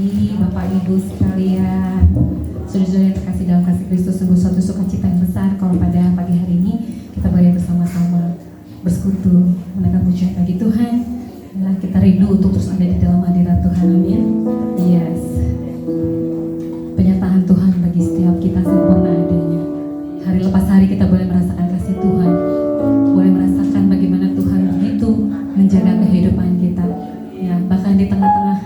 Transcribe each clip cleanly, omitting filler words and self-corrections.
pagi Bapak Ibu sekalian, saudara-saudara yang terkasih dalam kasih Kristus. Sungguh suatu sukacita yang besar kalau pada pagi hari ini kita boleh bersama-sama bersekutu menaikkan pujian bagi Tuhan. Nah, kita rindu untuk terus ada di dalam hadirat Tuhan. Amin. Yes. Penyataan Tuhan bagi setiap kita sempurna adanya. Hari lepas hari kita boleh merasakan kasih Tuhan, boleh merasakan bagaimana Tuhan begitu menjaga kehidupan kita. Ya, bahkan di tengah-tengah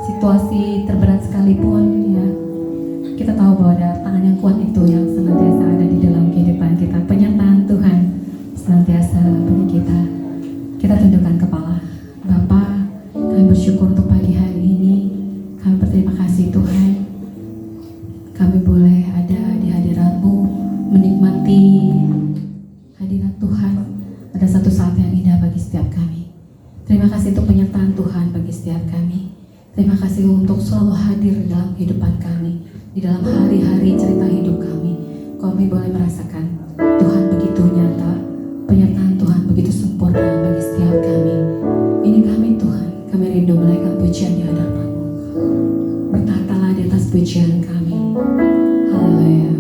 situasi terberat sekalipun, ya, kita tahu bahwa ada tangan yang kuat itu yang senantiasa ada di dalam kehidupan kita. Penyertaan Tuhan senantiasa bagi kita. Kita tundukkan kepala. Bapa, kami bersyukur untuk pagi hari ini. Kami berterima kasih Tuhan. Kami boleh ada di hadirat-Mu, menikmati hadirat Tuhan. Ada satu saat yang indah bagi setiap kami. Terima kasih untuk penyertaan Tuhan bagi setiap kami. Terima kasih untuk selalu hadir dalam kehidupan kami, di dalam hari-hari cerita hidup kami. Kami boleh merasakan Tuhan begitu nyata, penyertaan Tuhan begitu sempurna bagi setiap kami. Ini kami Tuhan, kami rindu menaikkan pujian di hadapan-Mu. Bertahtalah di atas pujian kami. Haleluya.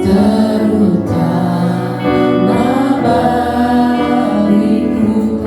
Terutama bagiku.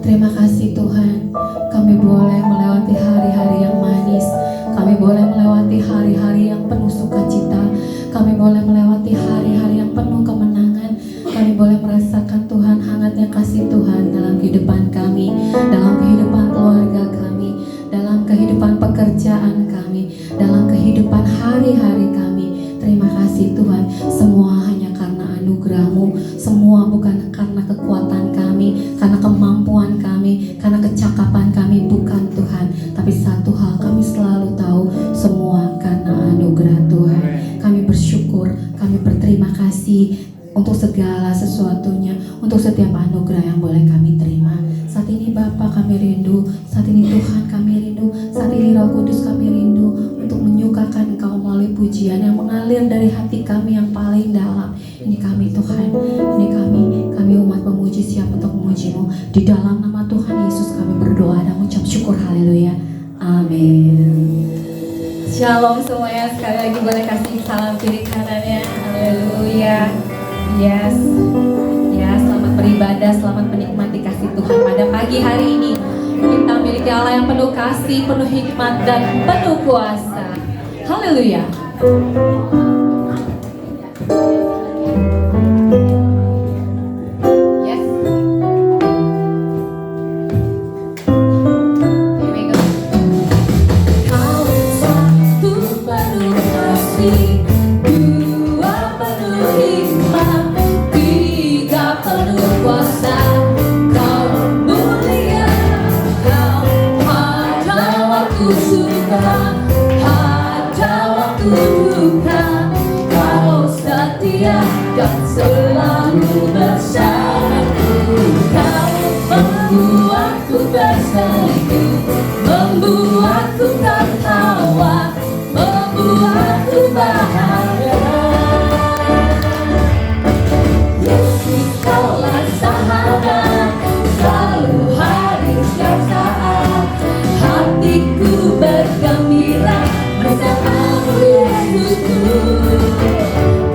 Terima kasih Tuhan, kami boleh melewati hari-hari yang manis, kami boleh melewati hari-hari yang penuh sukacita, kami boleh melewati hari-hari yang penuh kemenangan, kami boleh merasakan Tuhan hangatnya kasih Tuhan dalam kehidupan kami, dalam kehidupan keluarga kami, dalam kehidupan pekerjaan kami, dalam kehidupan hari-hari kami. Terima kasih Tuhan, semua hanya karena anugerah-Mu, semua bukan karena kekuatan kami, karena kemampuan kami, karena kecakapan kami, bukan Tuhan. Tapi satu hal kami selalu tahu, semua karena anugerah Tuhan. Kami bersyukur, kami berterima kasih untuk segala sesuatunya, untuk setiap anugerah yang boleh kami terima. Saat ini Bapa kami rindu, saat ini Tuhan kami rindu, saat ini Roh Kudus kami rindu untuk menyukakan Engkau melalui pujian yang mengalir dari hati kami yang paling dalam. Ini kami Tuhan, ini kami umat pemuji, siap untuk memuji-Mu. Di dalam nama Tuhan Yesus kami berdoa dan mengucap syukur, haleluya, amin. Shalom semuanya, sekali lagi boleh kasih salam kiri kanannya, haleluya. Yes, ya, selamat beribadah, selamat menikmati kasih Tuhan pada pagi hari ini. Kita memiliki Allah yang penuh kasih, penuh hikmat, dan penuh kuasa. Haleluya. Yes. Here we go. Kau satu penuh kasih, dua penuh hikmat, tiga penuh kuasa. Kau mulia, Kau ada waktu suka, ada waktu duka. Kau setia dan selalu bersamaku. Kau membuatku tersenyum, membuatku tertawa, membuatku bahagia. Yesus, Kaulah sahabat, selalu hadir setiap saat. Hatiku bergembira bersamamu Yesusku.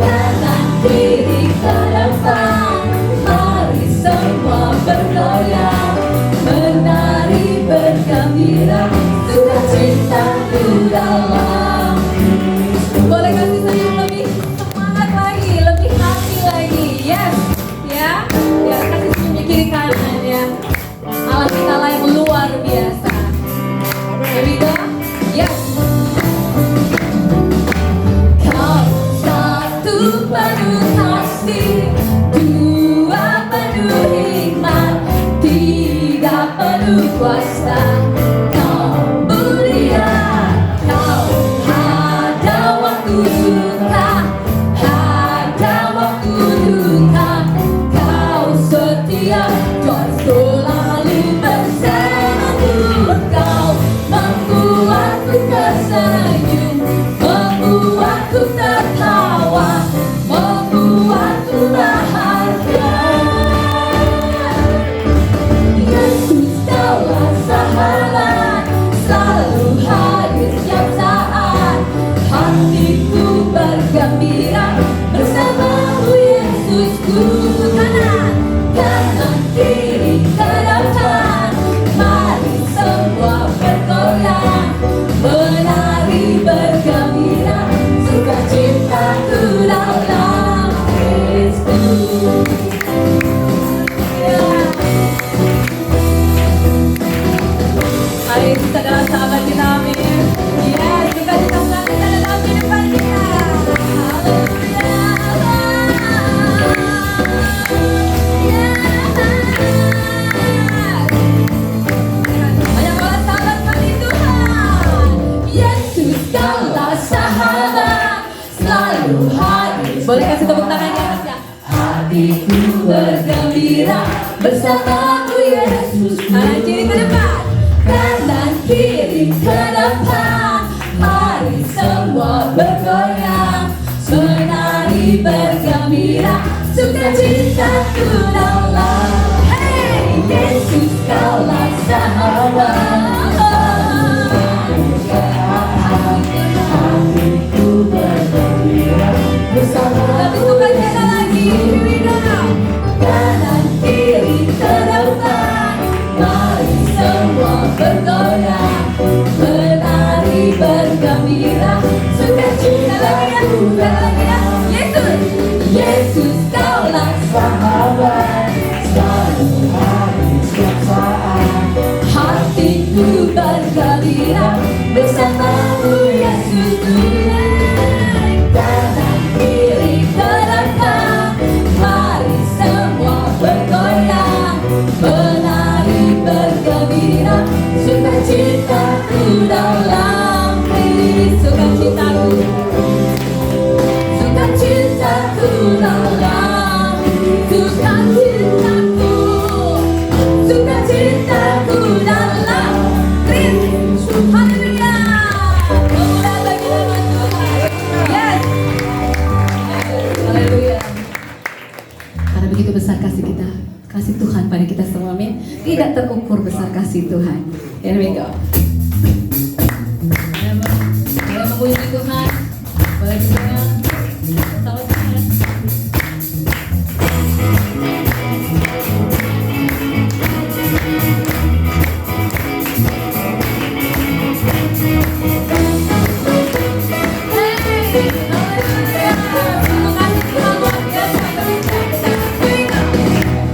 Kanan kiri ke depan, mari semua bergoyang, menari bergembira, sukacitaku dalam Kristus. Boleh kasih senyum lebih semangat lagi, lebih hati lagi, yes, ya, kasih senyumnya kiri kanan ya. Allah kita lah yang luar biasa. Here we go, yes. Kau satu penuh kasih, dua penuh hikmat, tiga penuh kuasa. Kau mulia, Kau ada waktu suka, ada waktu duka. Kau setia dan selalu bersamaku. Kau membuatku tersenyum, membuatku tertawa, membuatku bahagia. Yesus, Kaulah sahabat, selalu hadir setiap saat. Hatiku bergembira bersamamu Yesusku. Kanan kiri ke depan, mari semua bergoyang, menari bergembira, sukacitaku dalam Kristus. Mari kita dalam sahabat kita, amin. Yes, sukacita selalu ada dalam kehidupan kita. Haleluya. Banyak banget sahabat kami Tuhan. Yesus, Kaulah sahabat, selalu hadir. Boleh kasih tepuk tangan di atas ya. Hatiku bergembira bersamamu Yesus. Kanan kiri ke depan, kanan kiri ke depan, mari semua bergoyang, menari bergembira, sukacitaku dalam. Hey, Yesus, Kaulah sahabat. Hatiku bergembira bersama. Tapi sukacita lagi, here we go. Kanan kiri ke depan, Sukacitaku dalam sukacitaku, sukacitaku dalam Kristus. Haleluya. Pemuda bagi nama Tuhan. Yes. Haleluya. Karena begitu besar kasih kita, kasih Tuhan pada kita semua, amin. Tidak terukur besar kasih Tuhan. Here we go. Boleh memuji Tuhan, boleh berdoa sama Tuhan.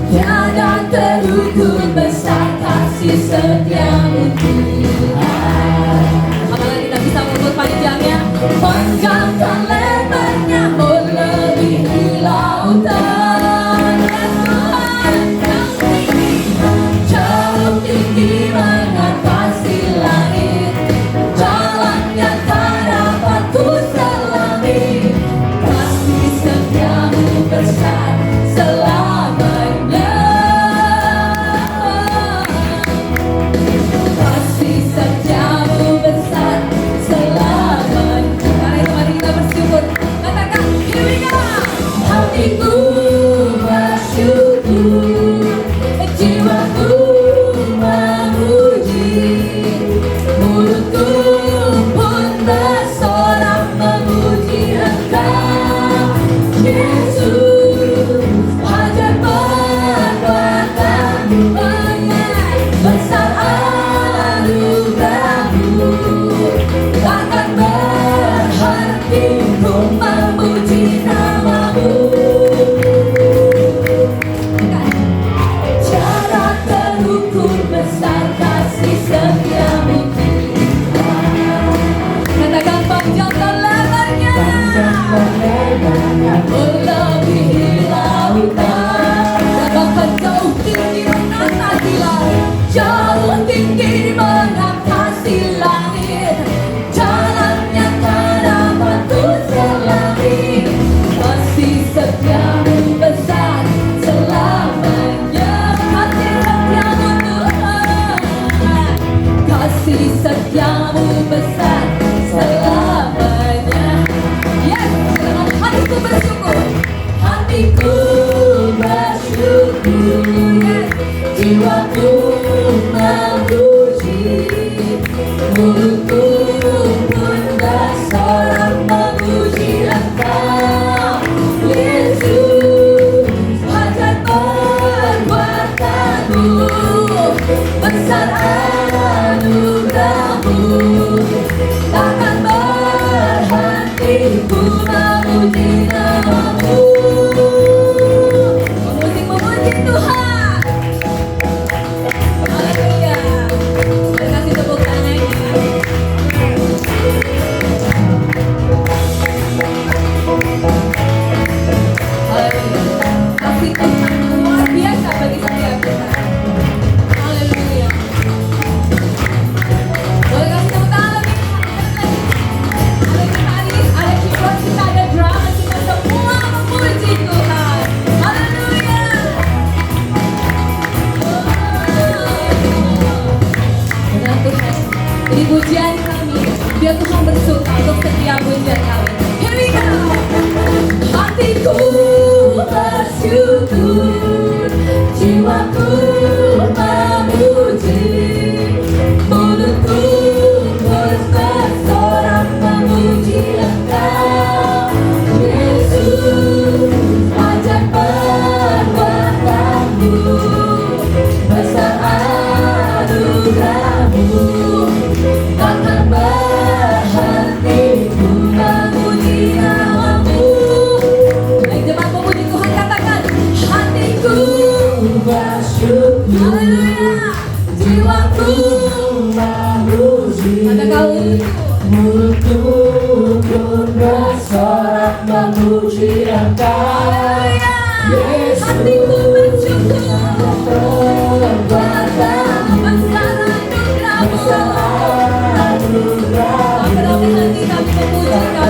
Tiada terukur besar kasih setiamu Tuhan. Apakah kita bisa mengukur panjangnya? Panjang dan lebarnya melebihi lautan. Ya Tuhan, yang tinggi, jauh tinggi mengatasi langit. Jalan yang tak dapat ku selami. Kasih setiamu besar selamanya. Kasih setiamu besar selamanya. Mari kita bersyukur. Katakan, here we go. Hatiku bersyukur, jiwaku memuji, mulutku pun bersorak memuji Engkau, Yesus. Ajar perbuatanmu banyak, besar anugerahmu, takkan berhenti ku memuji namamu. Tiada terukur besar kasih setiamu Tuhan. Katakan panjang dan lebarnya melebihi lautan. Bahkan jauh tinggi mengatasi langit. Jauh tinggi mengatasi langit. Jalan yang tak dapat ku selami. Kasih setiamu besar selamanya. Kasih setiamu Tuhan, kasih setiamu besar selamanya. Yes, dengan hatiku bersyukur, hatiku bersyukur, yes. Jiwaku memuji, mulutku pun bersorak memuji Engkau, Yesus. Ajar perbuatanmu, besar anugerahmu, takkan berhenti ku memuji namamu. Memuji Tuhan. Haleluya. Terima kasih tepuk tangannya. Haleluya. Kasih Tuhan luar biasa bagi setiap kita. Haleluya. Boleh kasih tepuk tangan lagi. Ada gitaris, ada keyboard kita, ada drum, kita semua memuji Tuhan. Haleluya. Benar Tuhan. Ini pujian kami. Biar Tuhan bersuka untuk setiap pujian kami. Here we go. Hatiku bersyukur, jiwaku memuji, mulutku pun bersorak memuji Engkau, Yesus. Ajar perbuatanmu, besar anugerahmu, takkan berhenti ku memuji namamu. Baik, jemaat memuji Tuhan, katakan, hatiku bersyukur, haleluya. Jiwaku memuji, katakan mulutku pun bersorak memuji Engkau, Yesus. Hatiku bersyukur, perbuatanmu besar anugerahmu, besar anugerahmu, hati kami memuji Kau.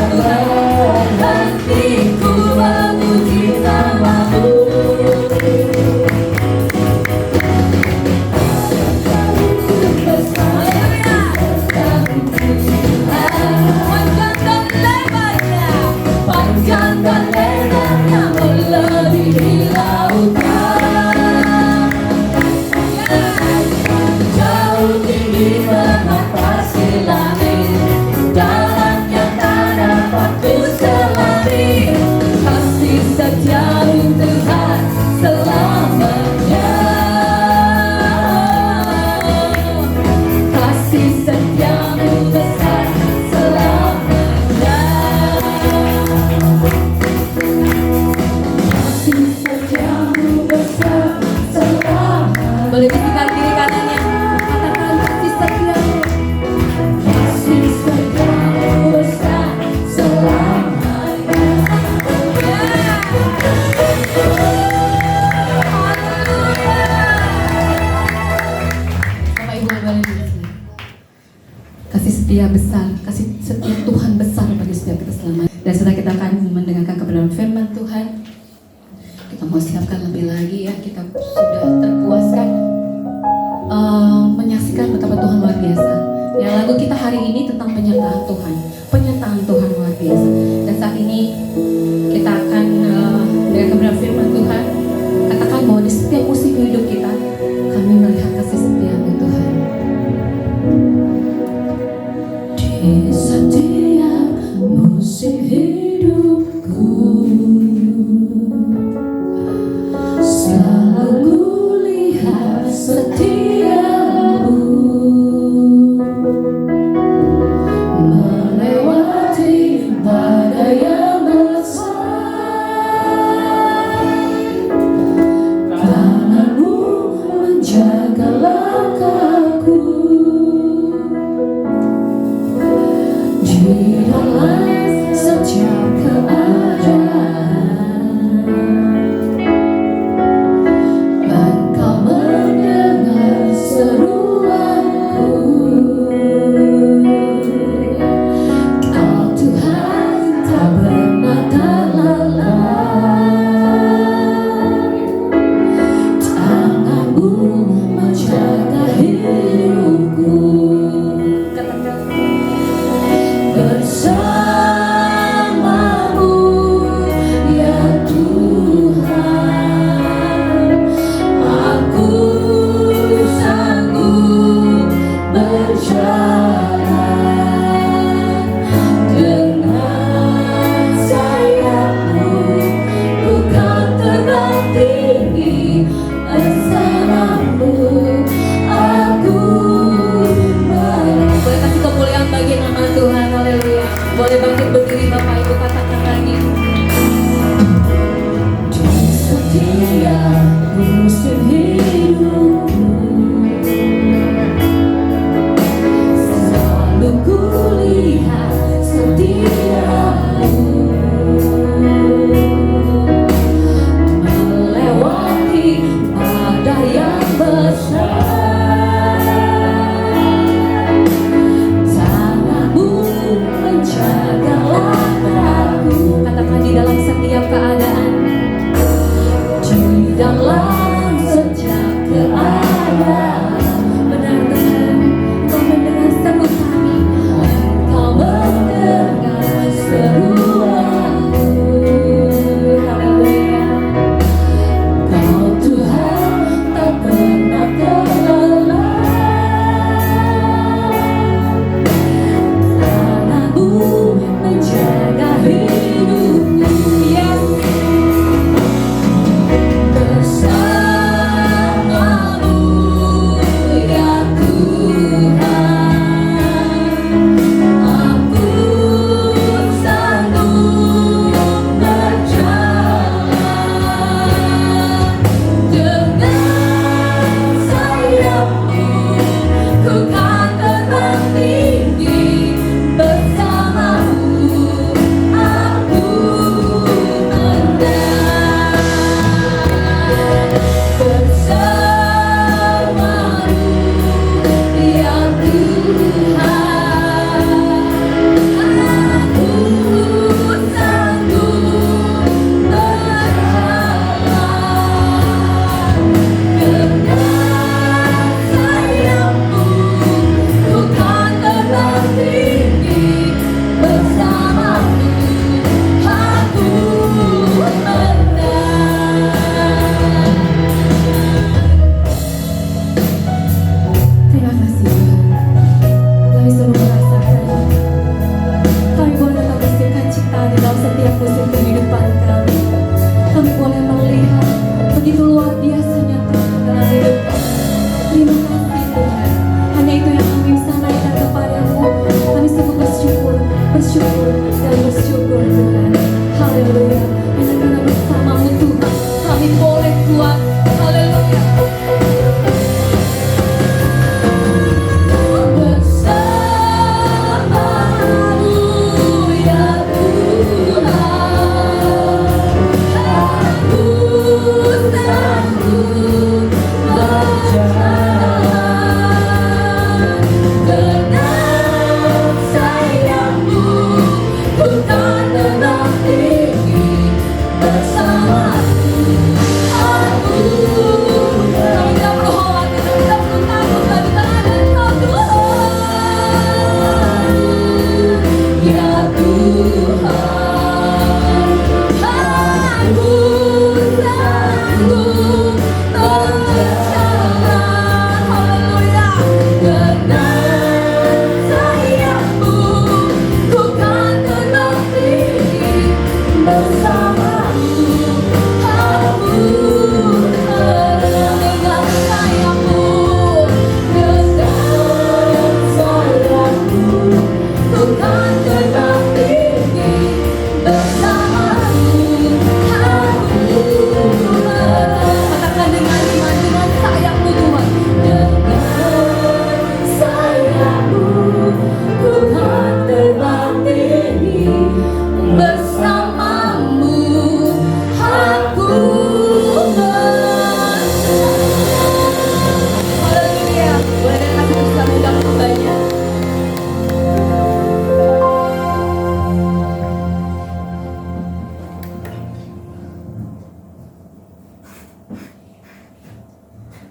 Boleh bisikan kiri kanannya. Katakan kasih setiamu. Kasih setiamu besar selamanya. Bapak Ibu boleh di sini. Kasih setia besar, kasih setia Tuhan besar bagi setiap kita selamanya. Dan setelah kita akan mendengarkan kebenaran firman Tuhan, kita mau siapkan lebih lagi ya. Kita sudah terpuaskan menyaksikan betapa Tuhan luar biasa. Ya, lagu kita hari ini tentang penyertaan Tuhan, penyertaan Tuhan luar biasa. Dan saat ini kita akan dengan kebenaran firman Tuhan katakan bahwa di setiap musim hidup kita, kami melihat kasih setia-Mu Tuhan. Di setiap musim hidupku, selalu lihat setia-Mu, melewati badai yang besar. Tangan-Mu menjaga langkahku di dalam setiap keadaan. Engkau mendengar seruanku. Kau Tuhan tak pernah terlalai. Tangan-Mu menjaga hidupku. Bersama-Mu ya Tuhan, aku sanggup berjalan. Dengan sayap-Mu bukan terbang tinggi, bersama-Mu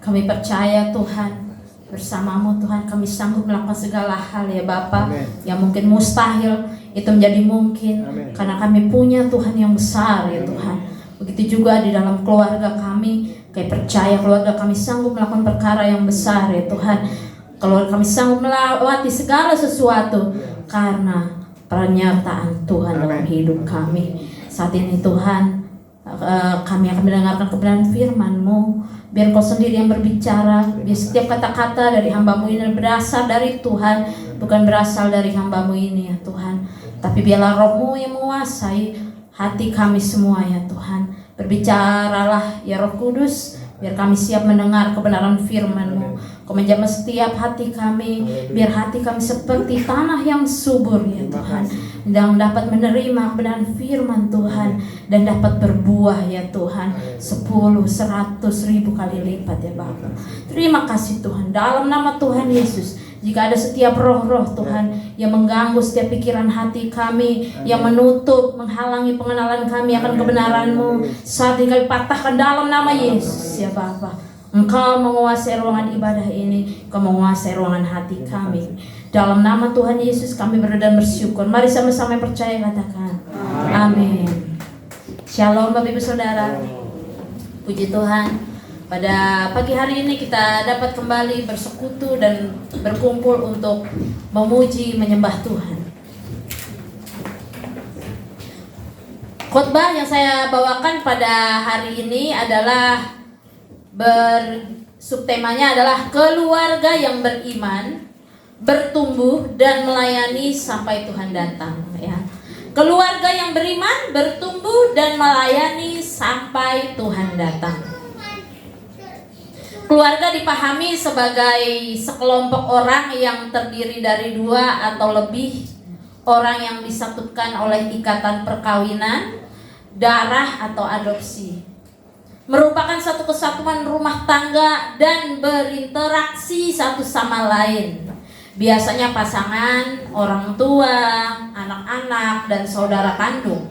Kami percaya Tuhan, bersama-Mu Tuhan kami sanggup melakukan segala hal ya Bapa. Yang mungkin mustahil itu menjadi mungkin. Amen. Karena kami punya Tuhan yang besar ya Tuhan. Begitu juga di dalam keluarga kami, kami percaya keluarga kami sanggup melakukan perkara yang besar ya Tuhan. Keluarga kami sanggup melewati segala sesuatu karena penyertaan Tuhan dalam hidup kami. Saat ini Tuhan, kami akan mendengarkan kebenaran firman-Mu. Biar Kau sendiri yang berbicara. Biar setiap kata-kata dari hamba-Mu ini berasal dari Tuhan, bukan berasal dari hamba-Mu ini ya Tuhan. Tapi biarlah Roh-Mu yang menguasai hati kami semua ya Tuhan. Berbicaralah ya Roh Kudus, biar kami siap mendengar kebenaran firman-Mu. Kau menjamah setiap hati kami, biar hati kami seperti tanah yang subur ya Tuhan, yang dapat menerima kebenaran firman Tuhan dan dapat berbuah ya Tuhan 10, 100, 1000 kali lipat ya Bapa. Terima kasih Tuhan, dalam nama Tuhan Yesus. Jika ada setiap roh-roh Tuhan yang mengganggu setiap pikiran hati kami, yang menutup, menghalangi pengenalan kami akan kebenaran-Mu, saat ini kami patahkan dalam nama Yesus ya Bapa. Engkau menguasai ruangan ibadah ini, Engkau menguasai ruangan hati kami. Dalam nama Tuhan Yesus kami berdoa dan bersyukur. Mari sama-sama percaya, katakan amin. Shalom Bapak Ibu Saudara. Puji Tuhan, pada pagi hari ini kita dapat kembali bersekutu dan berkumpul untuk memuji, menyembah Tuhan. Khotbah yang saya bawakan pada hari ini adalah subtemanya adalah keluarga yang beriman, bertumbuh dan melayani sampai Tuhan datang ya. Keluarga yang beriman, bertumbuh dan melayani sampai Tuhan datang. Keluarga dipahami sebagai sekelompok orang yang terdiri dari 2 atau lebih orang yang disatukan oleh ikatan perkawinan, darah atau adopsi. Merupakan satu kesatuan rumah tangga dan berinteraksi satu sama lain. Biasanya pasangan, orang tua, anak-anak, dan saudara kandung.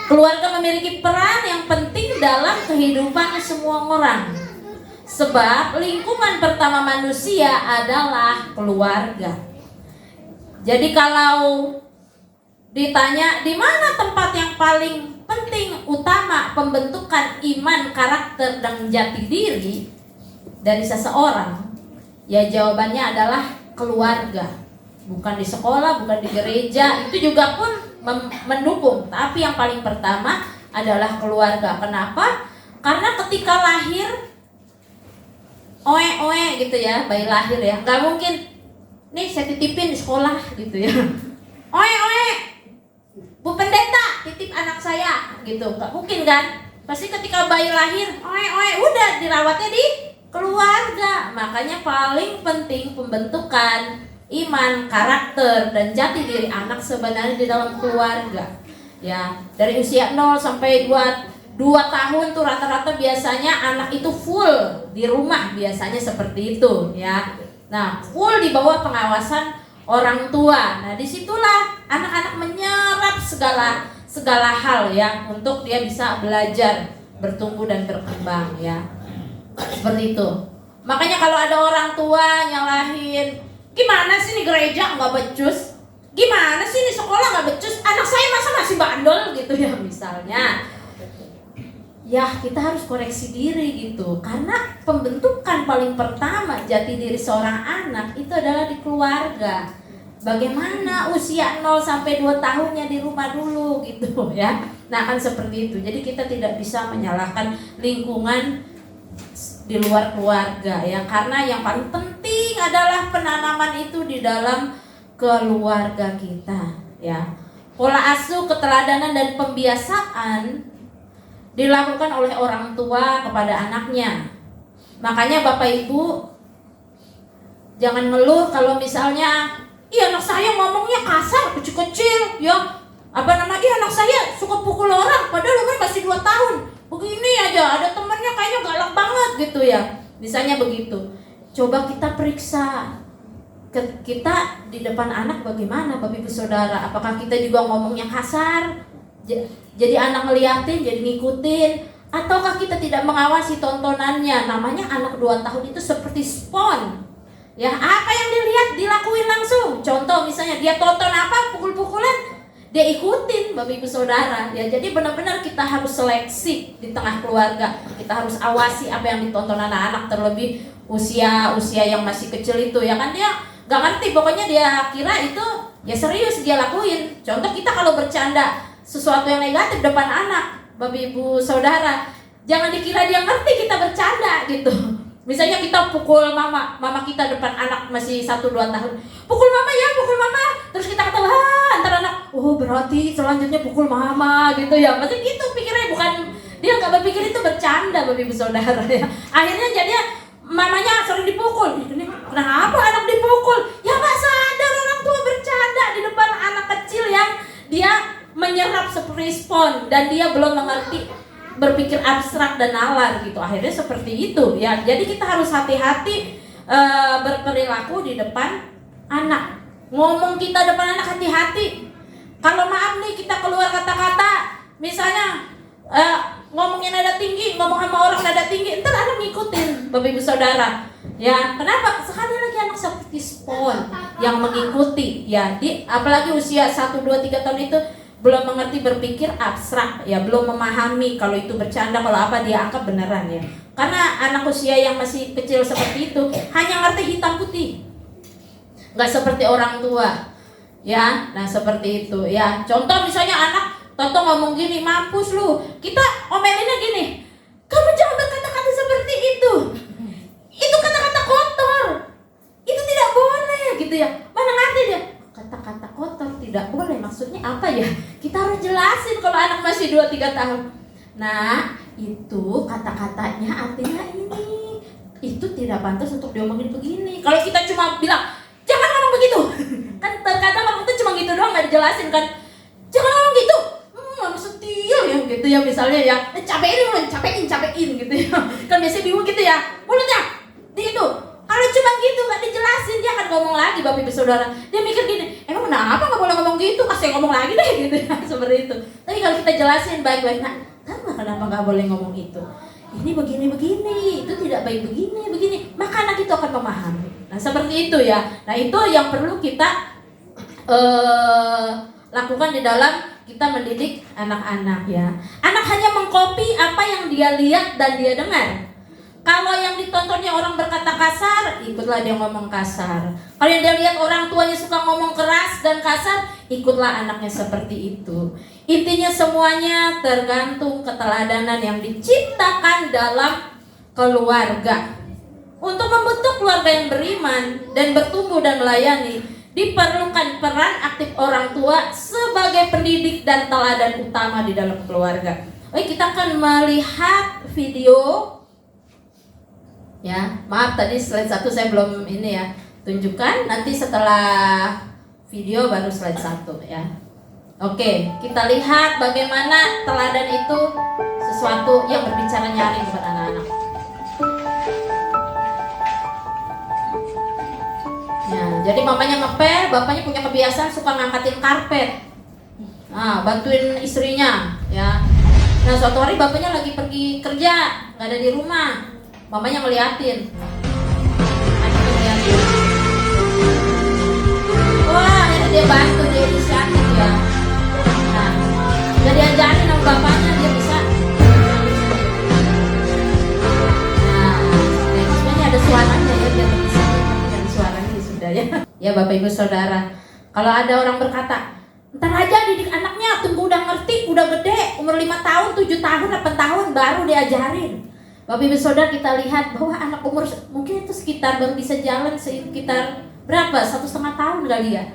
Keluarga memiliki peran yang penting dalam kehidupan semua orang. Sebab lingkungan pertama manusia adalah keluarga. Jadi kalau ditanya di mana tempat yang paling penting utama pembentukan iman, karakter, dan jati diri dari seseorang, ya jawabannya adalah keluarga. Bukan di sekolah, bukan di gereja, itu juga pun mendukung. Tapi yang paling pertama adalah keluarga. Kenapa? Karena ketika lahir oe gitu ya, bayi lahir ya, nggak mungkin nih saya titipin di sekolah gitu ya. Oe Bu Pendeta titip anak saya gitu, nggak mungkin kan? Pasti ketika bayi lahir oe udah dirawatnya di keluarga. Makanya paling penting pembentukan iman, karakter, dan jati diri anak sebenarnya di dalam keluarga ya. Dari usia 0 sampai 2 tahun tuh rata-rata biasanya anak itu full di rumah, biasanya seperti itu ya. Nah, full di bawah pengawasan orang tua. Nah, disitulah anak-anak menyerap segala hal ya untuk dia bisa belajar, bertumbuh dan berkembang ya. Seperti itu. Makanya kalau ada orang tua nyalahin, gimana sih nih gereja nggak becus? Gimana sih nih sekolah nggak becus? Anak saya masa masih bandel gitu ya misalnya. Ya kita harus koreksi diri gitu. Karena pembentukan paling pertama jati diri seorang anak itu adalah di keluarga. Bagaimana usia 0 sampai 2 tahunnya di rumah dulu gitu ya. Nah kan seperti itu. Jadi kita tidak bisa menyalahkan lingkungan di luar keluarga ya. Karena yang paling penting adalah penanaman itu di dalam keluarga kita ya. Pola asuh, keteladanan, dan pembiasaan dilakukan oleh orang tua kepada anaknya. Makanya Bapak Ibu jangan ngeluh kalau misalnya anak saya ngomongnya kasar, kecil-kecil ya. Anak saya suka pukul orang padahal umur masih 2 tahun. Begini aja, ada temennya kayaknya galak banget gitu ya. Misalnya begitu. Coba kita periksa kita di depan anak bagaimana Bapak Ibu Saudara. Apakah kita juga ngomongnya kasar? Jadi anak ngeliatin, jadi ngikutin, Ataukah kita tidak mengawasi tontonannya? Namanya anak 2 tahun itu seperti spons. Ya, apa yang dilihat dilakuin langsung. Contoh misalnya dia tonton apa, pukul-pukulan, dia ikutin, Bapak Ibu Saudara. Ya, jadi benar-benar kita harus seleksi di tengah keluarga. Kita harus awasi apa yang ditonton anak-anak, terlebih usia yang masih kecil itu. Ya kan dia nggak ngerti, pokoknya dia kira itu ya serius dia lakuin. Contoh kita kalau bercanda sesuatu yang negatif depan anak, Bapak Ibu Saudara, jangan dikira dia ngerti kita bercanda gitu. Misalnya kita pukul mama kita depan anak masih 1-2 tahun. Pukul mama ya, pukul mama. Terus kita ketawa, antara anak, oh berarti selanjutnya pukul mama gitu ya. Pasti gitu pikirnya, bukan, dia nggak berpikir itu bercanda, Bapak Ibu Saudara ya. Akhirnya jadinya mamanya sering dipukul. Kenapa anak dipukul? Ya nggak sadar orang tua bercanda di depan anak kecil yang dia menyerap respon dan dia belum mengerti berpikir abstrak dan nalar gitu. Akhirnya seperti itu ya. Jadi kita harus hati-hati berperilaku di depan anak. Ngomong kita depan anak hati-hati. Kalau maaf nih kita keluar kata-kata misalnya ngomongin nada tinggi, ngomong sama orang nada tinggi, ntar anak ngikutin, Bapak Ibu Saudara. Ya, kenapa? Sekali lagi anak seperti spons yang mengikuti ya. Apalagi usia 1, 2, 3 tahun itu belum mengerti berpikir abstrak ya, belum memahami kalau itu bercanda, kalau apa dia anggap beneran ya. Karena anak usia yang masih kecil seperti itu hanya ngerti hitam putih, nggak seperti orang tua ya. Nah seperti itu ya. Contoh misalnya anak Toto ngomong gini, mampus lu, kita omelinnya gini, kamu jangan berkata-kata seperti itu kata-kata kotor, itu tidak boleh gitu ya. Mana ngerti dia kata-kata kotor tidak boleh, maksudnya apa ya? Kita harus jelasin kalau anak masih 2-3 tahun. Nah, itu kata-katanya artinya ini. Itu tidak pantas untuk diomongin begini. Kalau kita cuma bilang, jangan ngomong begitu. Kan terkadang orang itu cuma gitu doang, gak dijelasin kan. Jangan ngomong gitu. Setil ya gitu ya, misalnya ya. Capein gitu ya. Kan biasanya bingung gitu ya. Mulutnya gitu. Kalau cuma gitu gak dijelasin, dia akan ngomong lagi, Bapak Ibu Saudara. Dia mikir gini, emang kenapa gak boleh ngomong gitu? Kasih ngomong lagi deh gitu ya, seperti itu. Tapi kalau kita jelasin baik-baik, nah kenapa gak boleh ngomong itu? Ini begini, itu tidak baik begini, maka anak itu akan memahami. Nah seperti itu ya. Nah itu yang perlu kita lakukan di dalam kita mendidik anak-anak ya. Anak hanya mengkopi apa yang dia lihat dan dia dengar. Kalau yang ditontonnya orang berkata kasar, ikutlah dia ngomong kasar. Kalau yang dia lihat orang tuanya suka ngomong keras dan kasar, ikutlah anaknya seperti itu. Intinya semuanya tergantung keteladanan yang diciptakan dalam keluarga. Untuk membentuk keluarga yang beriman dan bertumbuh dan melayani, diperlukan peran aktif orang tua sebagai pendidik dan teladan utama di dalam keluarga. Oke, kita akan melihat video. Ya, maaf tadi slide 1 saya belum ini ya tunjukkan, nanti setelah video baru slide 1 ya. Oke, kita lihat bagaimana teladan itu sesuatu yang berbicara nyaring kepada anak-anak. Ya, jadi mamanya ngepel, bapaknya punya kebiasaan suka ngangkatin karpet. Nah, bantuin istrinya ya. Nah, suatu hari bapaknya lagi pergi kerja, nggak ada di rumah. Mamanya ngeliatin, anaknya ngeliatin. Wah, ini dia bantu, dia inisiatif ya. Nah, udah diajarin sama bapaknya, dia bisa. Nah, sebenarnya ada suaranya ya, biar bisa dan suaranya sudah ya. Ya Bapak Ibu Saudara, kalau ada orang berkata, ntar aja didik anaknya, tunggu udah ngerti, udah gede, umur 5 tahun, 7 tahun, 8 tahun baru diajarin. Bapak Ibu Saudara, kita lihat bahwa anak umur mungkin itu sekitar baru bisa jalan sekitar berapa? 1,5 tahun kali ya.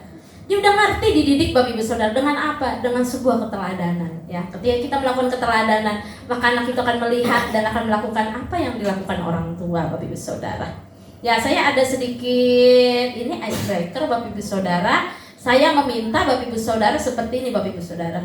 Dia udah ngerti dididik, Bapak Ibu Saudara, dengan apa? Dengan sebuah keteladanan ya. Ketika kita melakukan keteladanan, maka anak itu akan melihat dan akan melakukan apa yang dilakukan orang tua, Bapak Ibu Saudara. Ya, saya ada sedikit ini icebreaker, Bapak Ibu Saudara. Saya meminta Bapak Ibu Saudara seperti ini, Bapak Ibu Saudara.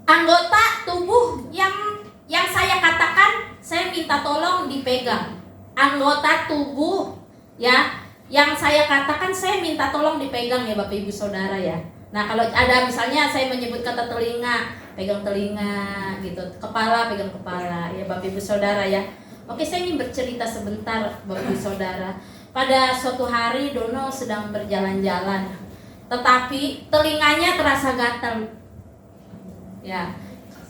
Anggota tubuh yang saya katakan, saya minta tolong dipegang. Anggota tubuh ya, yang saya katakan saya minta tolong dipegang ya Bapak Ibu Saudara ya. Nah, kalau ada misalnya saya menyebut kata telinga, pegang telinga gitu, kepala pegang kepala ya Bapak Ibu Saudara ya. Oke, saya ingin bercerita sebentar Bapak Ibu Saudara. Pada suatu hari Dono sedang berjalan-jalan, tetapi telinganya terasa gatal. Ya,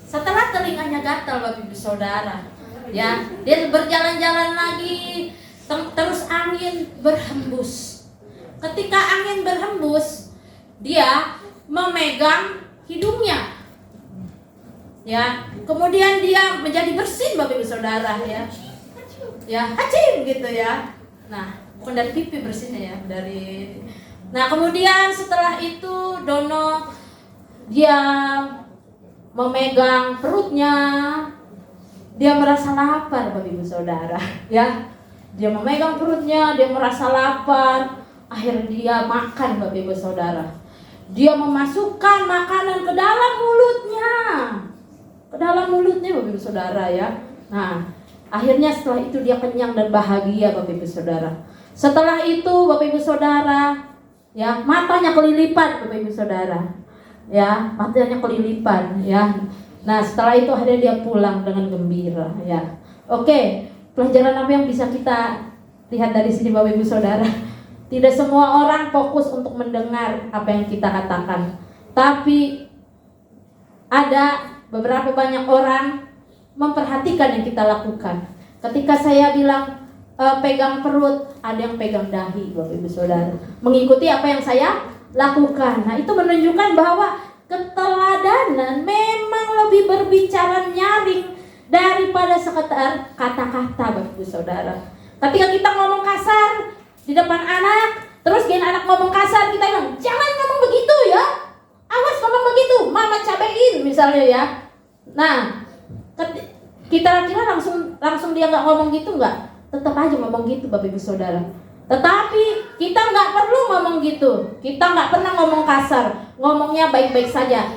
setelah telinganya gatal Bapak Ibu Saudara, ya dia berjalan-jalan lagi, terus angin berhembus. Ketika angin berhembus, dia memegang hidungnya, ya. Kemudian dia menjadi bersin Bapak Ibu Saudara, ya hacim gitu ya. Nah, bukan dari pipi bersinnya ya, dari. Nah, kemudian setelah itu Dono dia memegang perutnya, dia merasa lapar Bapak Ibu Saudara, ya. Dia memegang perutnya, dia merasa lapar, akhirnya dia makan Bapak Ibu Saudara. Dia memasukkan makanan ke dalam mulutnya. Ke dalam mulutnya Bapak Ibu Saudara ya. Nah, akhirnya setelah itu dia kenyang dan bahagia Bapak Ibu Saudara. Setelah itu Bapak Ibu Saudara, ya, matanya kelilipan Bapak Ibu Saudara. Ya, matanya kelilipan ya. Nah, setelah itu akhirnya dia pulang dengan gembira ya. Oke, pelajaran apa yang bisa kita lihat dari sini Bapak Ibu Saudara? Tidak semua orang fokus untuk mendengar apa yang kita katakan, tapi ada beberapa banyak orang memperhatikan yang kita lakukan. Ketika saya bilang pegang perut, ada yang pegang dahi Bapak Ibu Saudara, mengikuti apa yang saya lakukan. Nah, itu menunjukkan bahwa keteladanan memang lebih berbicara nyaring daripada sekedar kata-kata Bapak Ibu Saudara. Ketika kita ngomong kasar di depan anak, terus gini anak ngomong kasar, kita bilang jangan ngomong begitu ya, awas ngomong begitu, mama cabein misalnya ya. Nah, kita kira langsung dia nggak ngomong gitu nggak? Tetap aja ngomong gitu Bapak Ibu Saudara. Tetapi kita nggak perlu ngomong gitu. Kita nggak pernah ngomong kasar, ngomongnya baik-baik saja.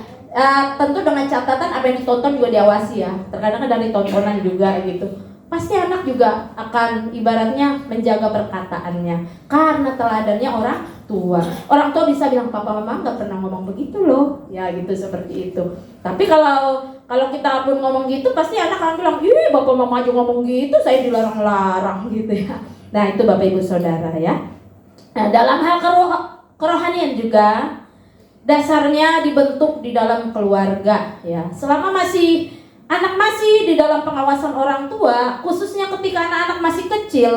Tentu dengan catatan apa yang ditonton juga diawasi ya. Terkadang dari tontonan juga gitu. Pasti anak juga akan ibaratnya menjaga perkataannya karena teladannya orang tua. Orang tua bisa bilang papa mama nggak pernah ngomong begitu loh, ya gitu seperti itu. Tapi kalau kita pun ngomong gitu, pasti anak akan bilang, ih bapak mama aja ngomong gitu, saya dilarang-larang gitu ya. Nah, itu Bapak Ibu Saudara ya. Nah, dalam hal kerohanian juga dasarnya dibentuk di dalam keluarga ya. Selama anak masih di dalam pengawasan orang tua, khususnya ketika anak-anak masih kecil,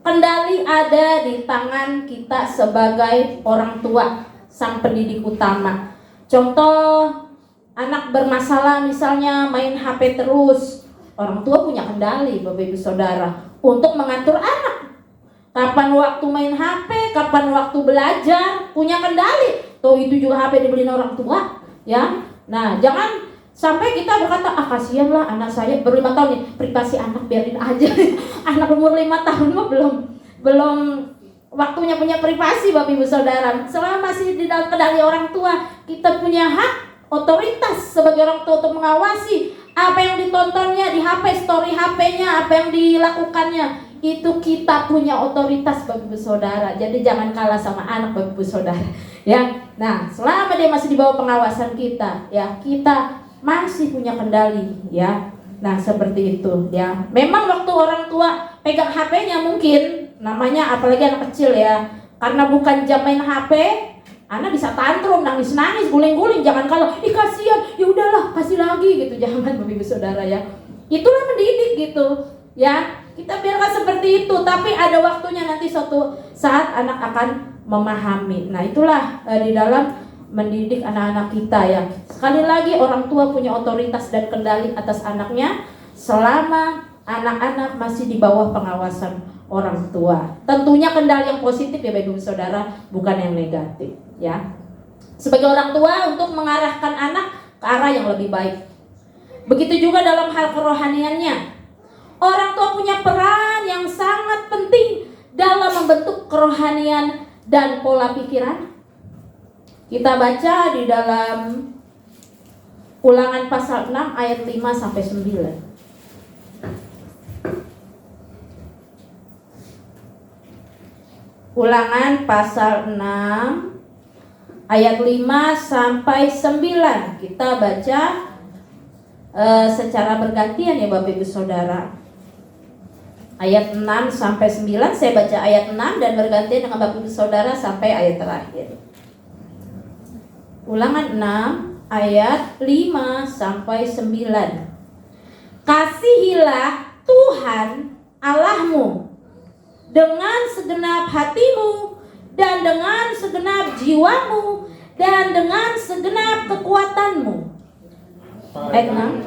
kendali ada di tangan kita sebagai orang tua, sang pendidik utama. Contoh, anak bermasalah misalnya main HP terus, orang tua punya kendali Bapak Ibu Saudara untuk mengatur anak. Kapan waktu main HP, kapan waktu belajar, punya kendali. Tuh itu juga HP dibeliin orang tua, ya. Nah, jangan sampai kita berkata, kasihan lah anak saya baru 5 tahun nih, privasi anak biarin aja. Anak umur 5 tahun mah belum waktunya punya privasi Bapak Ibu Saudara. Selama masih di dalam kendali orang tua, kita punya hak, otoritas sebagai orang tua untuk mengawasi apa yang ditontonnya di HP, story HP-nya, apa yang dilakukannya. Itu kita punya otoritas Bapak Ibu Saudara. Jadi jangan kalah sama anak Bapak Ibu Saudara. Ya. Nah, selama dia masih di bawah pengawasan kita, ya, kita masih punya kendali, ya. Nah, seperti itu, ya. Memang waktu orang tua pegang HP-nya mungkin namanya apalagi anak kecil ya. Karena bukan jam main HP, anak bisa tantrum, nangis-nangis, guling-guling. Jangan kalau kasihan, ya udahlah, kasih lagi gitu. Jangan Bapak Ibu Saudara ya. Itulah mendidik gitu, ya. Kita biarkan seperti itu, tapi ada waktunya nanti suatu saat anak akan memahami. Nah, itulah di dalam mendidik anak-anak kita ya. Sekali lagi orang tua punya otoritas dan kendali atas anaknya selama anak-anak masih di bawah pengawasan orang tua. Tentunya kendali yang positif ya Bapak Ibu Saudara, bukan yang negatif ya. Sebagai orang tua untuk mengarahkan anak ke arah yang lebih baik. Begitu juga dalam hal kerohaniannya. Orang tua punya peran yang sangat penting dalam membentuk kerohanian dan pola pikiran. Kita baca di dalam Ulangan pasal 6 ayat 5 sampai 9. Ulangan pasal 6 ayat 5 sampai 9. Kita baca secara bergantian ya Bapak Ibu Saudara. Ayat 6 sampai 9 saya baca ayat 6 dan bergantian dengan Bapak Ibu Saudara sampai ayat terakhir. Ulangan 6 ayat 5 sampai 9. Kasihilah Tuhan Allahmu dengan segenap hatimu dan dengan segenap jiwamu dan dengan segenap kekuatanmu. Ayat 6.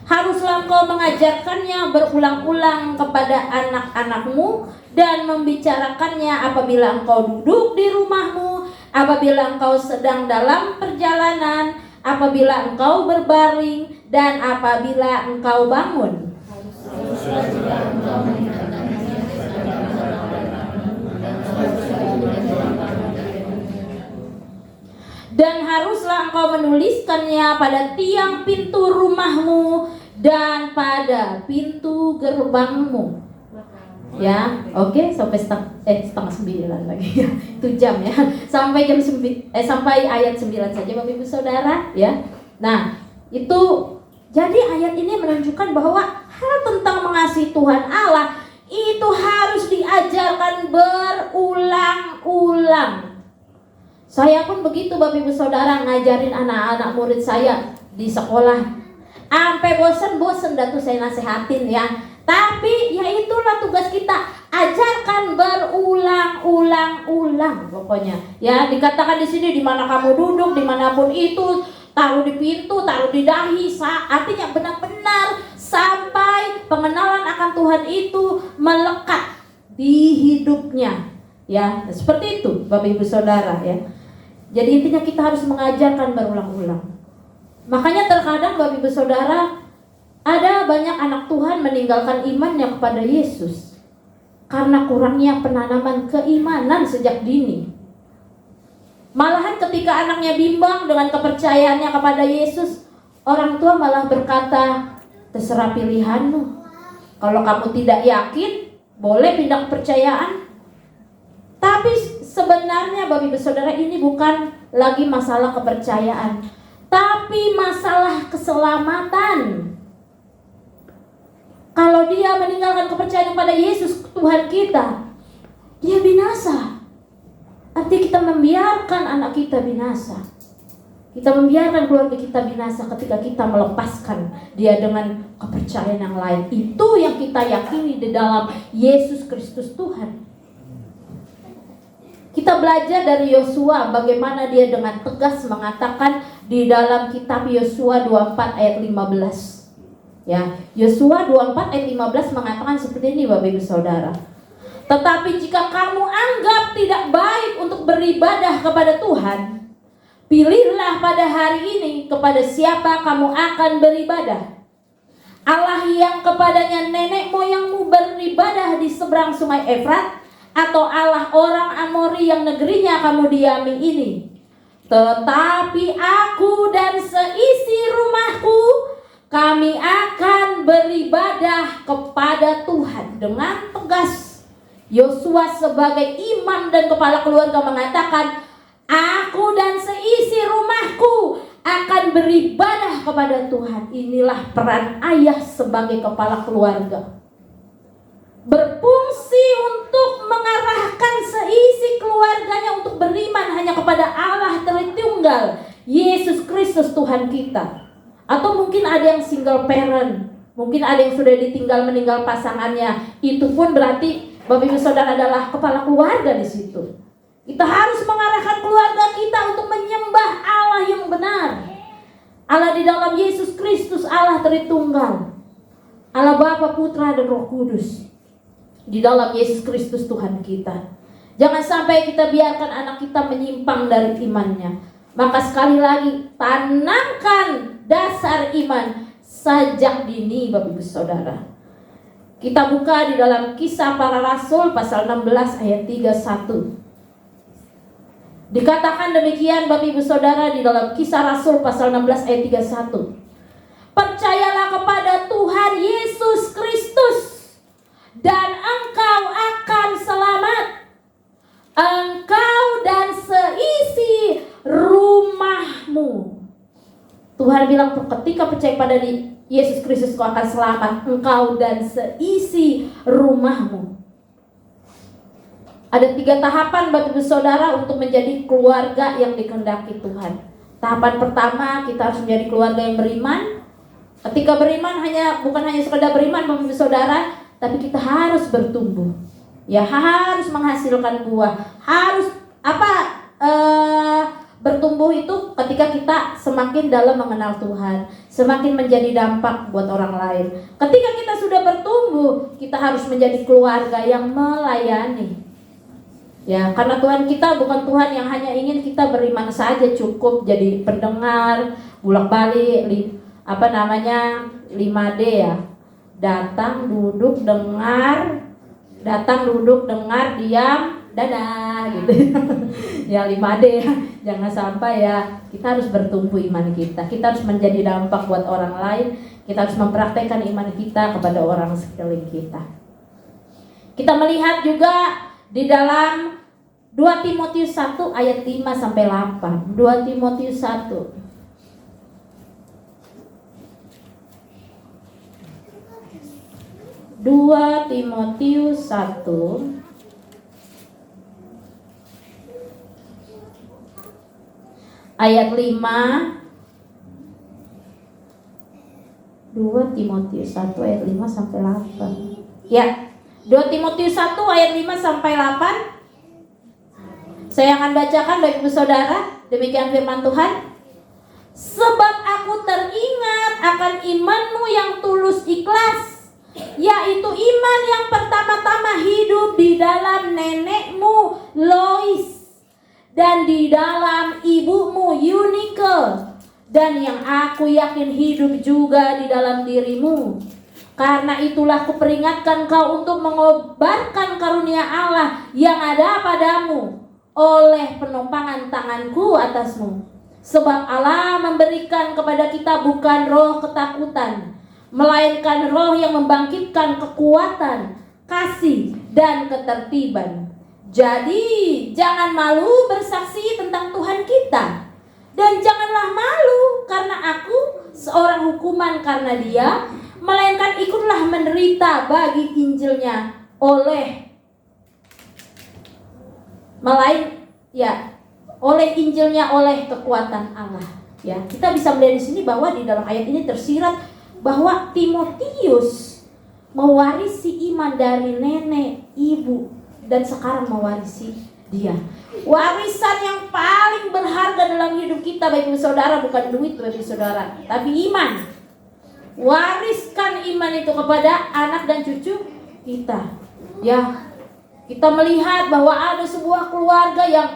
Haruslah engkau mengajarkannya berulang-ulang kepada anak-anakmu dan membicarakannya apabila engkau duduk di rumahmu, apabila engkau sedang dalam perjalanan, apabila engkau berbaring, dan apabila engkau bangun. Dan haruslah engkau menuliskannya pada tiang pintu rumahmu dan pada pintu gerbangmu. Ya, oke, sampai setengah 9 lagi ya. Itu jam ya. Sampai sampai ayat 9 saja Bapak Ibu Saudara ya. Nah, itu jadi ayat ini menunjukkan bahwa hal tentang mengasihi Tuhan Allah itu harus diajarkan berulang-ulang. Saya pun begitu Bapak Ibu Saudara, ngajarin anak-anak murid saya di sekolah. Sampai bosen dah tuh saya nasehatin ya. Tapi ya itulah tugas kita, ajarkan berulang-ulang pokoknya. Ya, dikatakan di sini di mana kamu duduk, dimanapun itu, taruh di pintu, taruh di dahi, artinya benar-benar sampai pengenalan akan Tuhan itu melekat di hidupnya. Ya, seperti itu Bapak Ibu Saudara ya. Jadi intinya kita harus mengajarkan berulang-ulang. Makanya terkadang Bapak Ibu Saudara, ada banyak anak Tuhan meninggalkan imannya kepada Yesus karena kurangnya penanaman keimanan sejak dini. Malahan ketika anaknya bimbang dengan kepercayaannya kepada Yesus, orang tua malah berkata, terserah pilihanmu. Kalau kamu tidak yakin, boleh pindah kepercayaan. Tapi sebenarnya Bapak Ibu Saudara, ini bukan lagi masalah kepercayaan, tapi masalah keselamatan. Kalau dia meninggalkan kepercayaan kepada Yesus Tuhan kita, dia binasa. Artinya kita membiarkan anak kita binasa. Kita membiarkan keluarga kita binasa ketika kita melepaskan dia dengan kepercayaan yang lain. Itu yang kita yakini di dalam Yesus Kristus Tuhan. Kita belajar dari Yosua bagaimana dia dengan tegas mengatakan di dalam kitab Yosua 24 ayat 15. Ya, Yosua 24 ayat 15 mengatakan seperti ini Bapak Ibu Saudara. Tetapi jika kamu anggap tidak baik untuk beribadah kepada Tuhan, pilihlah pada hari ini kepada siapa kamu akan beribadah. Allah yang kepadanya nenek moyangmu beribadah di seberang sungai Efrat, atau Allah orang Amori yang negerinya kamu diami ini. Tetapi aku dan seisi rumahku, kami akan beribadah kepada Tuhan. Dengan tegas Yosua sebagai imam dan kepala keluarga mengatakan, aku dan seisi rumahku akan beribadah kepada Tuhan. Inilah peran ayah sebagai kepala keluarga, berfungsi untuk mengarahkan seisi keluarganya untuk beriman hanya kepada Allah Tritunggal, Yesus Kristus Tuhan kita. Atau mungkin ada yang single parent, mungkin ada yang sudah ditinggal meninggal pasangannya. Itu pun berarti Bapak Ibu Saudara adalah kepala keluarga di situ. Kita harus mengarahkan keluarga kita untuk menyembah Allah yang benar. Allah di dalam Yesus Kristus, Allah Tritunggal, Allah Bapa, Putra dan Roh Kudus. Di dalam Yesus Kristus Tuhan kita. Jangan sampai kita biarkan anak kita menyimpang dari imannya. Maka sekali lagi, tanamkan dasar iman sejak dini Bapak Ibu Saudara. Kita buka di dalam Kisah Para Rasul pasal 16 ayat 31. Dikatakan demikian Bapak Ibu Saudara di dalam Kisah Rasul pasal 16 ayat 31. Percayalah kepada Tuhan Yesus Kristus dan engkau akan selamat, engkau dan seisi engkau percaya pada Yesus Kristus, kau akan selamat, engkau dan seisi rumahmu. Ada 3 tahapan Bapak Ibu Saudara untuk menjadi keluarga yang dikehendaki Tuhan. Tahapan pertama, kita harus menjadi keluarga yang beriman. Ketika beriman bukan hanya sekedar beriman Bapak Ibu Saudara, tapi kita harus bertumbuh. Ya, harus menghasilkan buah. Harus bertumbuh itu ketika kita semakin dalam mengenal Tuhan, semakin menjadi dampak buat orang lain. Ketika kita sudah bertumbuh, kita harus menjadi keluarga yang melayani. Ya, karena Tuhan kita bukan Tuhan yang hanya ingin kita beriman saja cukup jadi pendengar, bolak-balik 5D ya. Datang, duduk, dengar, diam, dadah gitu. Ya 5D ya. Jangan sampai ya, kita harus bertumbuh iman kita. Kita harus menjadi dampak buat orang lain. Kita harus mempraktekkan iman kita kepada orang sekeliling kita. Kita melihat juga di dalam 2 Timotius 1 ayat 5 sampai 8. 2 Timotius 1. Dua Timotius 1 ayat 5. 2 Timotius 1 ayat 5 sampai 8. Ya, 2 Timotius 1 ayat 5 sampai 8. Saya akan bacakan Bapak Ibu Saudara. Demikian firman Tuhan. Sebab aku teringat akan imanmu yang tulus ikhlas, yaitu iman yang pertama-tama hidup di dalam nenekmu Lois dan di dalam ibumu Eunike, dan yang aku yakin hidup juga di dalam dirimu. Karena itulah kuperingatkan kau untuk mengobarkan karunia Allah yang ada padamu oleh penumpangan tanganku atasmu. Sebab Allah memberikan kepada kita bukan roh ketakutan, melainkan roh yang membangkitkan kekuatan, kasih, dan ketertiban. Jadi jangan malu bersaksi tentang Tuhan kita, dan janganlah malu karena aku seorang hukuman karena Dia, melainkan ikutlah menderita bagi Injilnya oleh Injilnya, oleh kekuatan Allah. Ya, kita bisa melihat di sini bahwa di dalam ayat ini tersirat bahwa Timotius mewarisi iman dari nenek, ibu, dan sekarang mewarisi dia. Warisan yang paling berharga dalam hidup kita, Bapak Ibu Saudara, bukan duit Bapak Ibu Saudara, tapi iman. Wariskan iman itu kepada anak dan cucu kita. Ya, kita melihat bahwa ada sebuah keluarga yang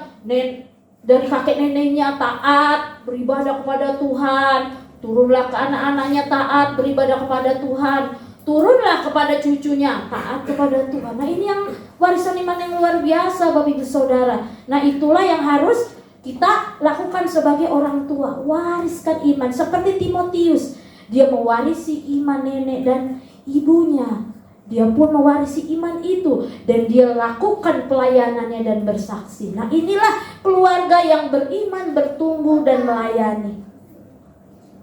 dari kakek neneknya taat, beribadah kepada Tuhan, turunlah ke anak-anaknya taat, beribadah kepada Tuhan, turunlah kepada cucunya taat kepada Tuhan. Nah, ini yang warisan iman yang luar biasa Bapak Ibu Saudara. Nah, itulah yang harus kita lakukan sebagai orang tua, wariskan iman. Seperti Timotius, dia mewarisi iman nenek dan ibunya. Dia pun mewarisi iman itu dan dia lakukan pelayanannya dan bersaksi. Nah, inilah keluarga yang beriman, bertumbuh dan melayani.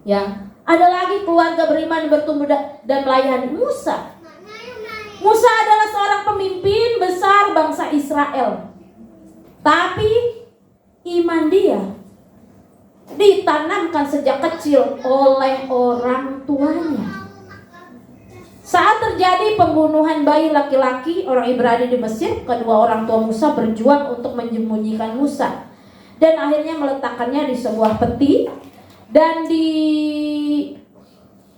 Ya, ada lagi keluarga beriman, bertumbuh dan melayani. Musa adalah seorang pemimpin besar bangsa Israel. Tapi iman dia ditanamkan sejak kecil oleh orang tuanya. Saat terjadi pembunuhan bayi laki-laki orang Ibrani di Mesir, kedua orang tua Musa berjuang untuk menyembunyikan Musa dan akhirnya meletakkannya di sebuah peti dan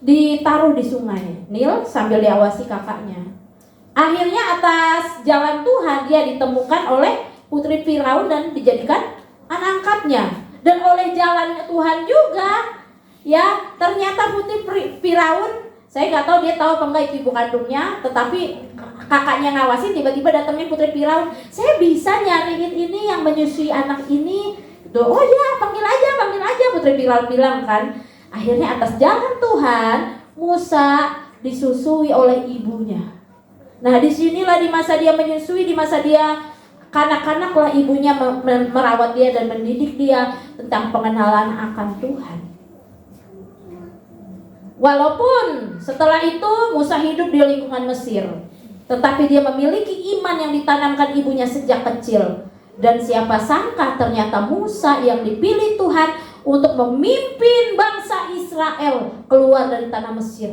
ditaruh di sungai Nil sambil diawasi kakaknya. Akhirnya atas jalan Tuhan dia ditemukan oleh putri Firaun dan dijadikan anak angkatnya. Dan oleh jalan Tuhan juga, ya ternyata putri Firaun, saya nggak tahu dia tahu apa enggak itu ibu kandungnya, tetapi kakaknya ngawasin, tiba-tiba datangnya putri Firaun, saya bisa nyariin ini yang menyusui anak ini. Oh ya, panggil aja, putri Firaun bilang kan. Akhirnya atas jalan Tuhan, Musa disusui oleh ibunya. Nah, disinilah di masa dia menyusui, di masa dia kanak-kanaklah ibunya merawat dia dan mendidik dia tentang pengenalan akan Tuhan. Walaupun setelah itu Musa hidup di lingkungan Mesir, tetapi dia memiliki iman yang ditanamkan ibunya sejak kecil. Dan siapa sangka ternyata Musa yang dipilih Tuhan untuk memimpin bangsa Israel keluar dari tanah Mesir.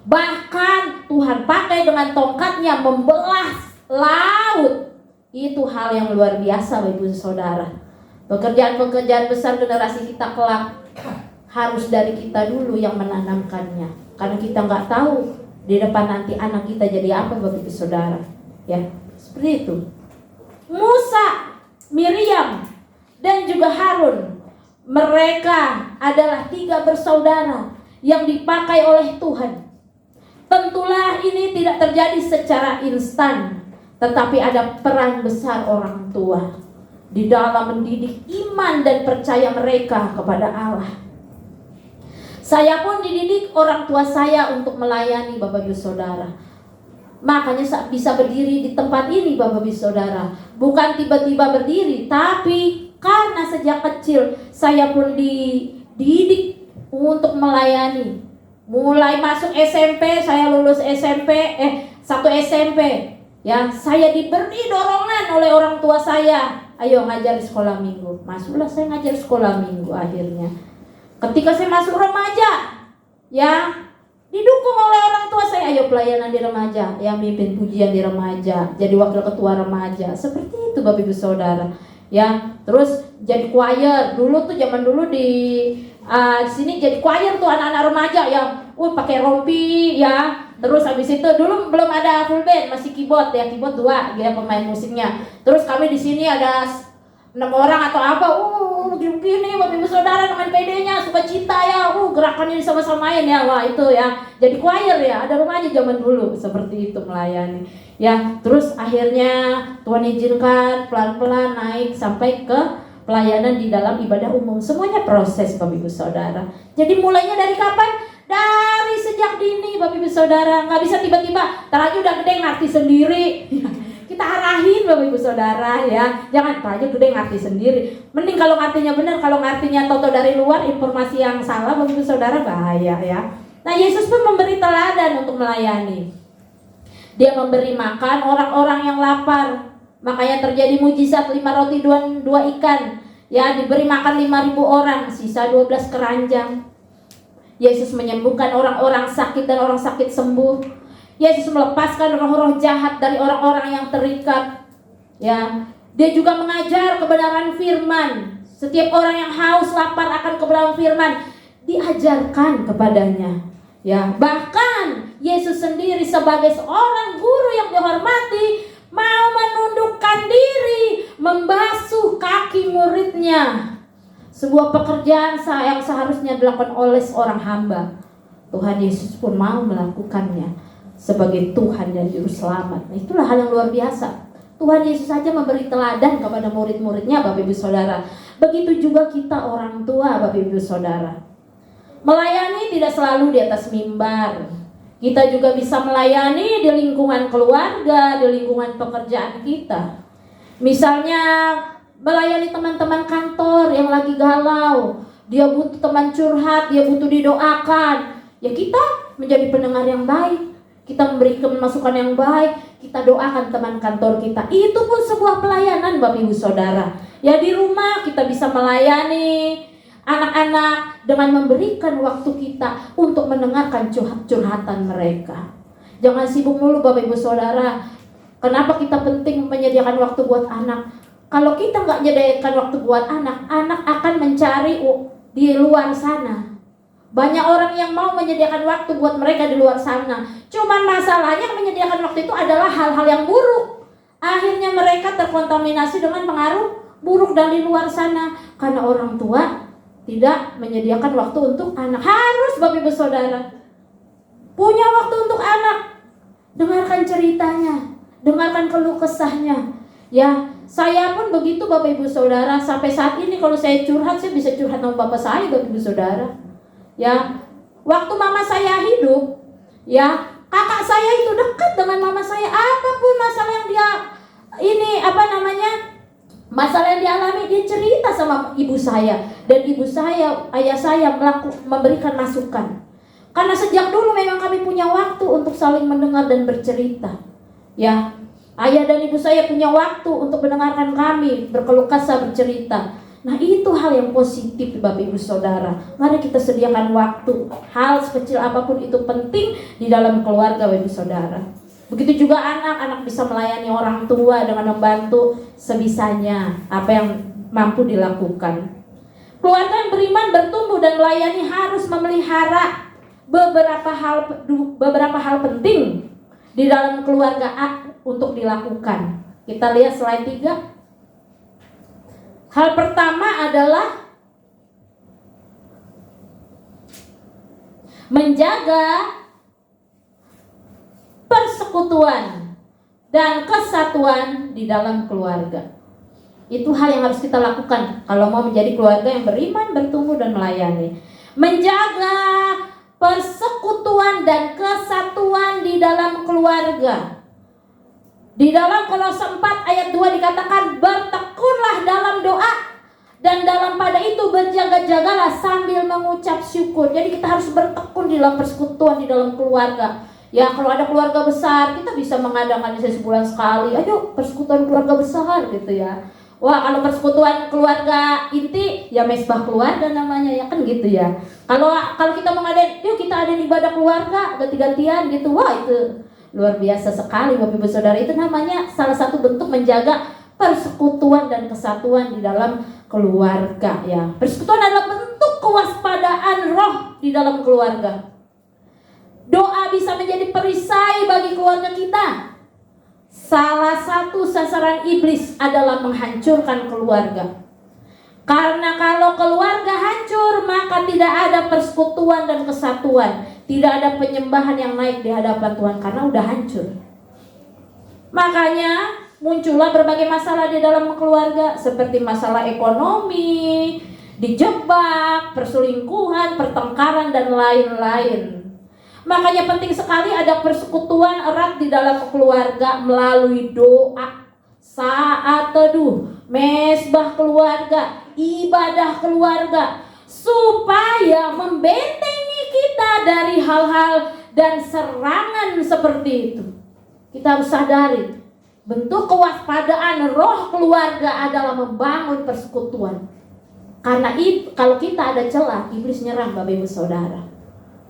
Bahkan Tuhan pakai dengan tongkatnya membelah laut. Itu hal yang luar biasa Bapak Ibu Saudara. Pekerjaan-pekerjaan besar generasi kita kelak harus dari kita dulu yang menanamkannya. Karena kita nggak tahu di depan nanti anak kita jadi apa Bapak Ibu Saudara. Ya, seperti itu. Musa, Miriam, dan juga Harun, mereka adalah 3 bersaudara yang dipakai oleh Tuhan. Tentulah ini tidak terjadi secara instan, tetapi ada peran besar orang tua di dalam mendidik iman dan percaya mereka kepada Allah. Saya pun dididik orang tua saya untuk melayani Bapak Ibu Saudara. Makanya saya bisa berdiri di tempat ini Bapak Ibu Saudara. Bukan tiba-tiba berdiri, tapi karena sejak kecil saya pun dididik untuk melayani. Mulai masuk SMP, saya lulus SMP, satu SMP. Ya, saya diberi dorongan oleh orang tua saya. Ayo ngajar di sekolah minggu. Masuklah saya ngajar sekolah minggu akhirnya. Ketika saya masuk remaja, ya didukung oleh orang tua saya, ayo pelayanan di remaja, ya mimpin pujian di remaja, jadi wakil ketua remaja, seperti itu Bapak Ibu Saudara. Ya, terus jadi choir. Dulu tuh zaman dulu di sini jadi choir tuh anak-anak remaja yang pakai rompi ya. Terus habis itu dulu belum ada full band, masih keyboard ya, keyboard 2 ya pemain musiknya. Terus kami di sini ada 6 orang atau apa, begini Bapak Ibu Saudara dengan PD-nya suka cita ya, gerakan ini sama-samain ya, wah itu ya, jadi choir ya, ada remaja zaman dulu seperti itu melayani. Ya, terus akhirnya Tuhan izinkan pelan-pelan naik sampai ke pelayanan di dalam ibadah umum. Semuanya proses Bapak Ibu Saudara. Jadi mulainya dari kapan? Dari sejak dini Bapak Ibu Saudara, nggak bisa tiba-tiba, ntar aja udah gede ngerti sendiri. Kita arahin Bapak Ibu Saudara ya. Jangan aja gede ngerti sendiri. Mending kalau ngertinya benar, kalau ngertinya toto dari luar informasi yang salah Bapak Ibu Saudara bahaya ya. Nah, Yesus pun memberi teladan untuk melayani. Dia memberi makan orang-orang yang lapar. Makanya terjadi mujizat 5 roti 2 ikan. Ya, diberi makan 5.000 orang, sisa 12 keranjang. Yesus menyembuhkan orang-orang sakit dan orang sakit sembuh. Yesus melepaskan roh-roh jahat dari orang-orang yang terikat. Ya, dia juga mengajar kebenaran firman. Setiap orang yang haus lapar akan kebenaran firman diajarkan kepadanya. Ya, bahkan Yesus sendiri sebagai seorang guru yang dihormati mau menundukkan diri, membasuh kaki muridnya. Sebuah pekerjaan yang seharusnya dilakukan oleh seorang hamba. Tuhan Yesus pun mau melakukannya sebagai Tuhan dan Juru Selamat. Nah, itulah hal yang luar biasa. Tuhan Yesus saja memberi teladan kepada murid-muridnya Bapak Ibu Saudara. Begitu juga kita orang tua Bapak Ibu Saudara. Melayani tidak selalu di atas mimbar. Kita juga bisa melayani di lingkungan keluarga, di lingkungan pekerjaan kita. Misalnya melayani teman-teman kantor yang lagi galau, dia butuh teman curhat, dia butuh didoakan. Ya kita menjadi pendengar yang baik, kita memberikan masukan yang baik, kita doakan teman kantor kita. Itu pun sebuah pelayanan Bapak Ibu Saudara. Ya di rumah kita bisa melayani anak-anak dengan memberikan waktu kita untuk mendengarkan curhatan mereka. Jangan sibuk mulu Bapak Ibu Saudara. Kenapa kita penting menyediakan waktu buat anak? Kalau kita nggak menyediakan waktu buat anak, anak akan mencari di luar sana. Banyak orang yang mau menyediakan waktu buat mereka di luar sana. Cuman masalahnya menyediakan waktu itu adalah hal-hal yang buruk. Akhirnya mereka terkontaminasi dengan pengaruh buruk dari luar sana. Karena orang tua tidak menyediakan waktu untuk anak. Harus Bapak Ibu Saudara punya waktu untuk anak. Dengarkan ceritanya, dengarkan keluh kesahnya. Ya, saya pun begitu Bapak Ibu Saudara. Sampai saat ini kalau saya curhat, saya bisa curhat sama bapak saya Bapak Ibu Saudara. Ya, waktu mama saya hidup, ya kakak saya itu dekat dengan mama saya. Apapun masalah yang dia masalah yang dialami, dia cerita sama ibu saya. Dan ibu saya, ayah saya memberikan masukan. Karena sejak dulu memang kami punya waktu untuk saling mendengar dan bercerita. Ya, ayah dan ibu saya punya waktu untuk mendengarkan kami berkeluh kesah, bercerita. Nah, itu hal yang positif Bapak Ibu Saudara. Mari kita sediakan waktu. Hal sekecil apapun itu penting di dalam keluarga Bapak Ibu Saudara. Begitu juga anak bisa melayani orang tua dengan membantu sebisanya apa yang mampu dilakukan. Keluarga yang beriman, bertumbuh dan melayani harus memelihara beberapa hal penting di dalam keluarga untuk dilakukan. Kita lihat slide 3. Hal pertama adalah menjaga persekutuan dan kesatuan di dalam keluarga. Itu hal yang harus kita lakukan kalau mau menjadi keluarga yang beriman, bertumbuh dan melayani. Menjaga persekutuan dan kesatuan di dalam keluarga. Di dalam Kolose 4 ayat 2 dikatakan, bertekunlah dalam doa dan dalam pada itu berjaga-jagalah sambil mengucap syukur. Jadi kita harus bertekun di dalam persekutuan di dalam keluarga. Ya, kalau ada keluarga besar, kita bisa mengadakan sebulan sekali. Ayo persekutuan keluarga besar gitu ya. Wah, kalau persekutuan keluarga inti, ya mesbah keluarga namanya, ya kan gitu ya. Kalau kita mau ngadain, yuk kita adain ibadah keluarga ganti-gantian gitu. Wah, itu luar biasa sekali Bapak Ibu Saudara. Itu namanya salah satu bentuk menjaga persekutuan dan kesatuan di dalam keluarga ya. Persekutuan adalah bentuk kewaspadaan roh di dalam keluarga. Doa bisa menjadi perisai bagi keluarga kita. Salah satu sasaran iblis adalah menghancurkan keluarga. Karena kalau keluarga hancur, maka tidak ada persekutuan dan kesatuan. Tidak ada penyembahan yang naik di hadapan Tuhan karena udah hancur. Makanya muncullah berbagai masalah di dalam keluarga, seperti masalah ekonomi, dijebak, perselingkuhan, pertengkaran dan lain-lain. Makanya penting sekali ada persekutuan erat di dalam keluarga melalui doa, saat teduh, mesbah keluarga, ibadah keluarga, supaya membentengi kita dari hal-hal dan serangan seperti itu. Kita harus sadari, bentuk kewaspadaan roh keluarga adalah membangun persekutuan. Karena kalau kita ada celah, iblis nyerang Bapak Ibu Saudara.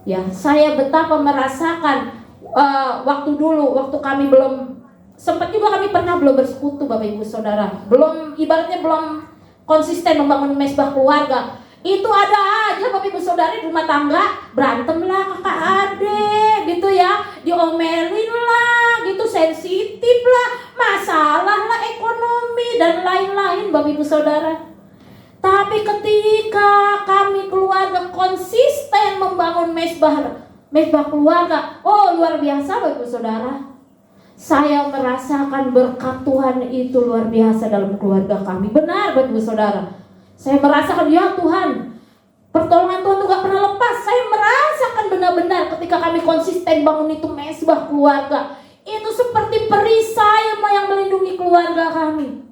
Ya, saya betapa merasakan waktu kami belum sempat juga kami pernah belum bersekutu Bapak Ibu Saudara. Ibaratnya belum konsisten membangun mesbah keluarga. Itu ada aja Bapak Ibu Saudara di rumah tangga, berantem lah kakak adik gitu ya, diomelin lah gitu, sensitif lah, masalah lah ekonomi dan lain-lain Bapak Ibu Saudara. Tapi ketika kami keluarga konsisten membangun mesbah keluarga, oh luar biasa Bapak Ibu Saudara. Saya merasakan berkat Tuhan itu luar biasa dalam keluarga kami. Benar Bapak Ibu Saudara. Saya merasakan ya Tuhan, pertolongan Tuhan itu gak pernah lepas. Saya merasakan benar-benar ketika kami konsisten bangun itu mesbah keluarga, itu seperti perisai yang melindungi keluarga kami.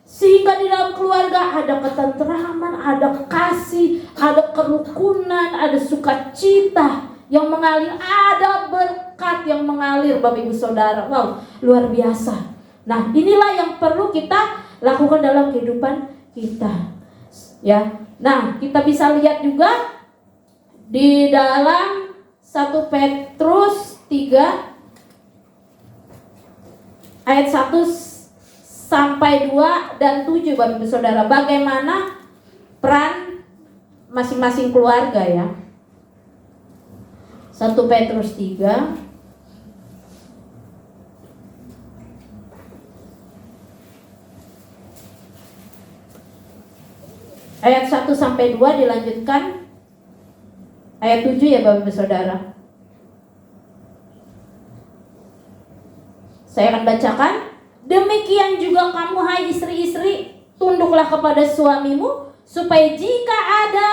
Sehingga di dalam keluarga ada ketentraman, ada kasih, ada kerukunan, ada sukacita yang mengalir, ada berkat yang mengalir Bapak Ibu Saudara. Wow, luar biasa. Nah, inilah yang perlu kita lakukan dalam kehidupan kita. Ya. Nah, kita bisa lihat juga di dalam 1 Petrus 3 ayat 1 sampai 2 dan 7 Bapak Ibu Saudara, bagaimana peran masing-masing keluarga ya. 1 Petrus 3 ayat 1 sampai 2 dilanjutkan ayat 7 ya Bapak Ibu Saudara. Saya akan bacakan. Demikian juga kamu hai istri-istri, tunduklah kepada suamimu, supaya jika ada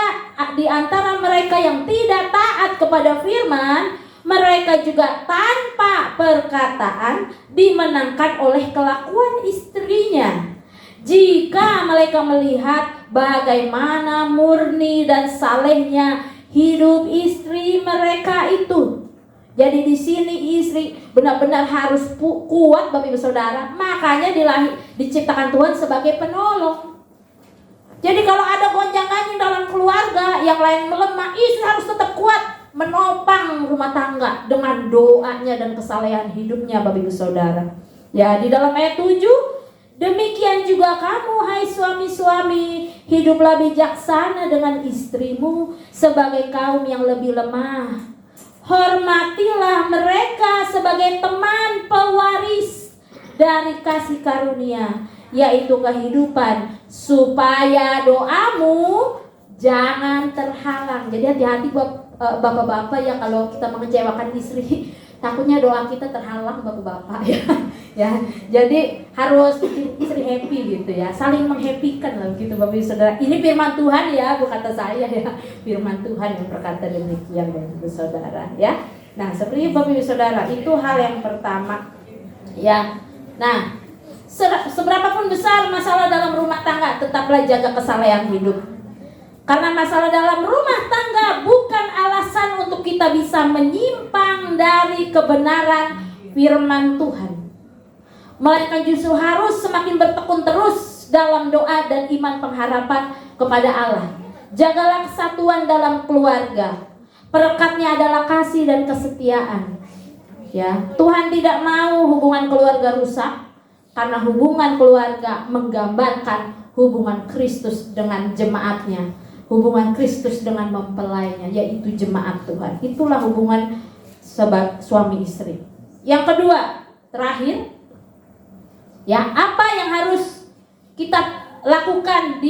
di antara mereka yang tidak taat kepada firman, mereka juga tanpa perkataan dimenangkan oleh kelakuan istrinya. Jika mereka melihat bagaimana murni dan salehnya hidup istri mereka itu. Jadi di sini istri benar-benar harus kuat Bapak Ibu Saudara. Makanya diciptakan Tuhan sebagai penolong. Jadi kalau ada gonjang-ganjing dalam keluarga, yang lain melemah, istri harus tetap kuat menopang rumah tangga dengan doanya dan kesalehan hidupnya Bapak Ibu Saudara. Ya, di dalam ayat 7, demikian juga kamu hai suami-suami, hiduplah bijaksana dengan istrimu sebagai kaum yang lebih lemah. Hormatilah mereka sebagai teman pewaris dari kasih karunia, yaitu kehidupan, supaya doamu jangan terhalang. Jadi hati-hati bapak-bapak ya, kalau kita mengecewakan istri, takutnya doa kita terhalang bapak-bapak ya. Ya, jadi harus bikin istri happy gitu ya, saling menghappykan lah gitu Bapak Ibu Saudara. Ini firman Tuhan ya, bukan kata saya ya, firman Tuhan yang berkata demikian Bapak Ibu Saudara ya. Nah, seperti Bapak Ibu Saudara, itu hal yang pertama ya. Nah, seberapapun besar masalah dalam rumah tangga, tetaplah jaga kesalehan hidup. Karena masalah dalam rumah tangga bukan alasan untuk kita bisa menyimpang dari kebenaran firman Tuhan, melainkan justru harus semakin bertekun terus dalam doa dan iman pengharapan kepada Allah. Jagalah kesatuan dalam keluarga. Perekatnya adalah kasih dan kesetiaan. Ya, Tuhan tidak mau hubungan keluarga rusak, karena hubungan keluarga menggambarkan hubungan Kristus dengan jemaatnya, hubungan Kristus dengan mempelainya, yaitu jemaat Tuhan. Itulah hubungan suami istri. Yang kedua, terakhir, ya, apa yang harus kita lakukan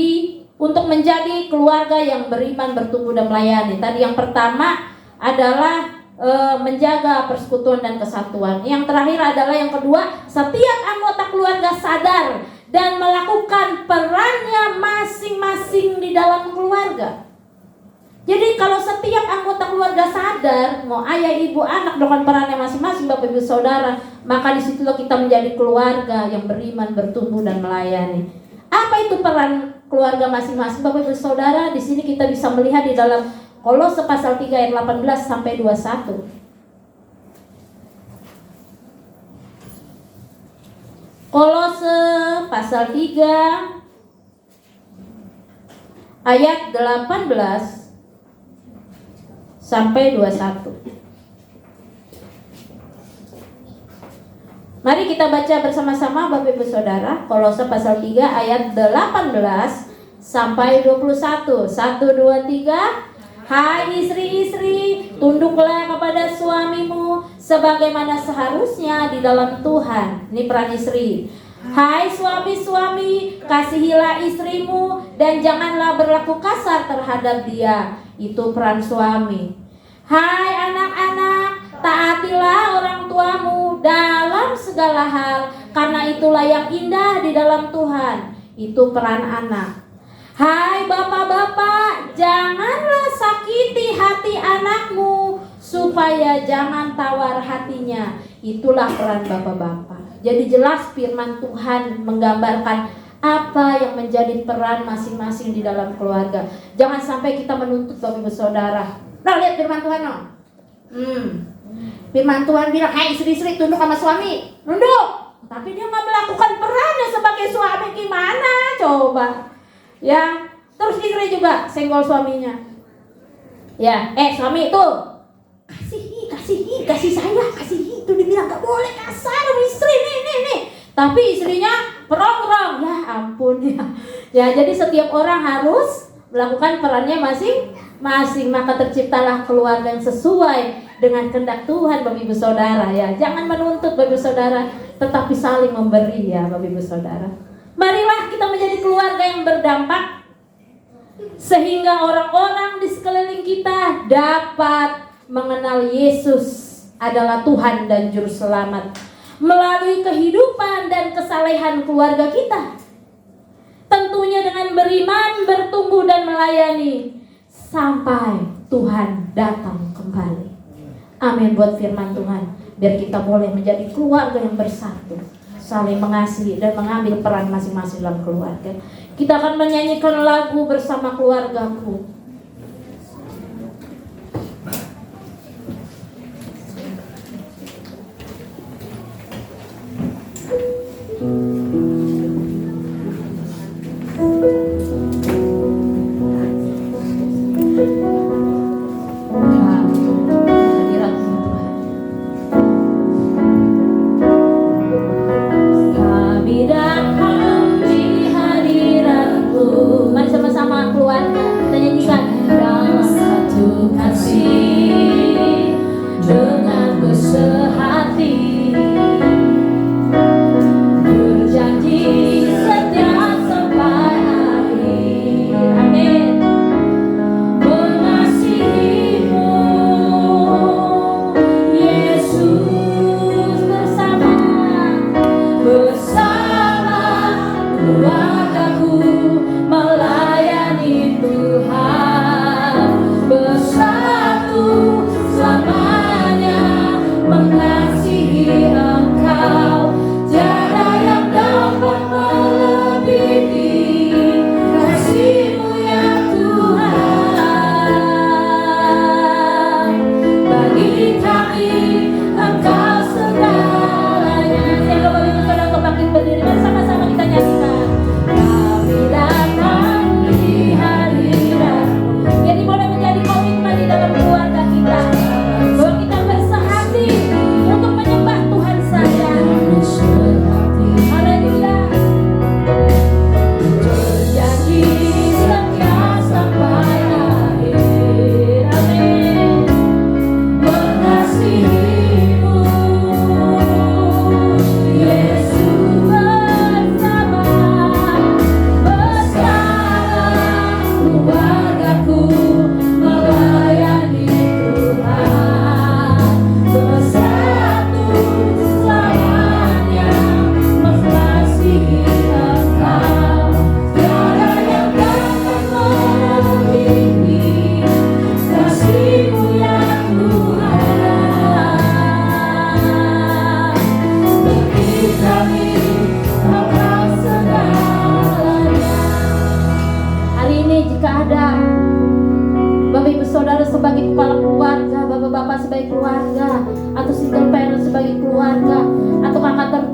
untuk menjadi keluarga yang beriman, bertumbuh dan melayani? Tadi yang pertama adalah menjaga persekutuan dan kesatuan. Yang terakhir adalah yang kedua, setiap anggota keluarga sadar dan melakukan perannya masing-masing di dalam keluarga. Jadi kalau setiap anggota keluarga sadar, mau ayah, ibu, anak dengan perannya masing-masing Bapak Ibu Saudara, maka disitulah kita menjadi keluarga yang beriman, bertumbuh dan melayani. Apa itu peran keluarga masing-masing Bapak Ibu Saudara? Di sini kita bisa melihat di dalam Kolose pasal 3 ayat 18 sampai 21. Kolose pasal 3 ayat 18 sampai 21. Mari kita baca bersama-sama Bapak Ibu Saudara, Kolose pasal 3 ayat 18 sampai 21. 1, 2, 3. Hai istri-istri, tunduklah kepada suamimu sebagaimana seharusnya di dalam Tuhan. Ini peran istri. Hai suami-suami, kasihilah istrimu dan janganlah berlaku kasar terhadap dia. Itu peran suami. Hai anak-anak, taatilah orang tuamu dalam segala hal, karena itulah yang indah di dalam Tuhan. Itu peran anak. Hai bapak-bapak, janganlah sakiti hati anakmu supaya jangan tawar hatinya. Itulah peran bapak-bapak. Jadi jelas firman Tuhan menggambarkan apa yang menjadi peran masing-masing di dalam keluarga. Jangan sampai kita menuntut Bapak Ibu Saudara. Nah, lihat firman Tuhan no. Firman Tuhan bilang, hai istri-istri tunduk sama suami. Nunduk. Tapi dia gak melakukan perannya sebagai suami. Gimana coba? Ya, terus istri juga senggol suaminya. Ya, suami itu kasih saya, kasih itu, dibilang gak boleh kasar sama istri nih. Tapi istrinya perongrong. Ya ampun ya. Ya, jadi setiap orang harus melakukan perannya masing-masing, maka terciptalah keluarga yang sesuai dengan kehendak Tuhan Bapak Ibu Saudara ya. Jangan menuntut Bapak Ibu Saudara, tetapi saling memberi ya Bapak Ibu Saudara. Marilah kita menjadi keluarga yang berdampak, sehingga orang-orang di sekeliling kita dapat mengenal Yesus adalah Tuhan dan Juru Selamat melalui kehidupan dan kesalehan keluarga kita. Tentunya dengan beriman, bertumbuh dan melayani sampai Tuhan datang kembali. Amin buat firman Tuhan. Biar kita boleh menjadi keluarga yang bersatu, saling mengasihi dan mengambil peran masing-masing dalam keluarga. Kita akan menyanyikan lagu bersama keluargaku.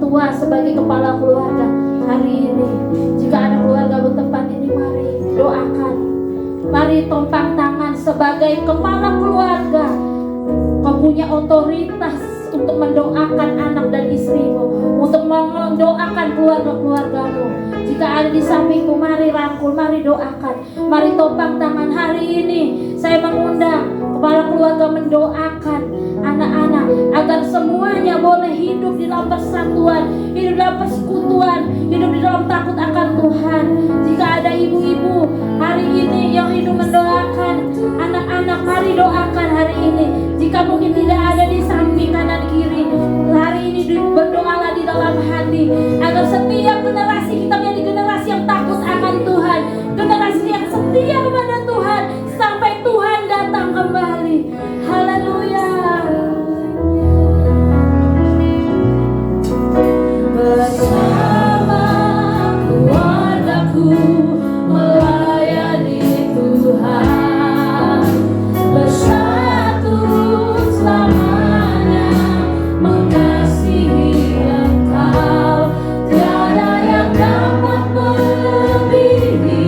tua sebagai kepala keluarga hari ini, jika ada keluarga bertempat ini, mari doakan. Mari tompang tangan sebagai kepala keluarga. Kau punya otoritas untuk mendoakan anak dan istrimu, untuk mendoakan keluarga-keluargamu. Jika ada di sampingmu, mari rangkul, mari doakan, mari topang tangan. Hari ini saya mengundang kepala keluarga mendoakan anak-anak agar semuanya boleh hidup di dalam persatuan, hidup dalam persekutuan, hidup di dalam takut akan Tuhan. Jika ada ibu-ibu hari ini yang hidup mendoakan anak-anak, mari doakan hari ini. Jika mungkin tidak ada di samping kanan kiri, hari ini berdoalah di dalam hati agar setiap generasi kita menjadi generasi yang takut akan Tuhan, generasi yang setia kepada Tuhan sampai Tuhan datang kembali. Haleluya. Bersama keluargaku melayani Tuhan, bersatu selamanya mengasihi Engkau. Tiada yang dapat melebihi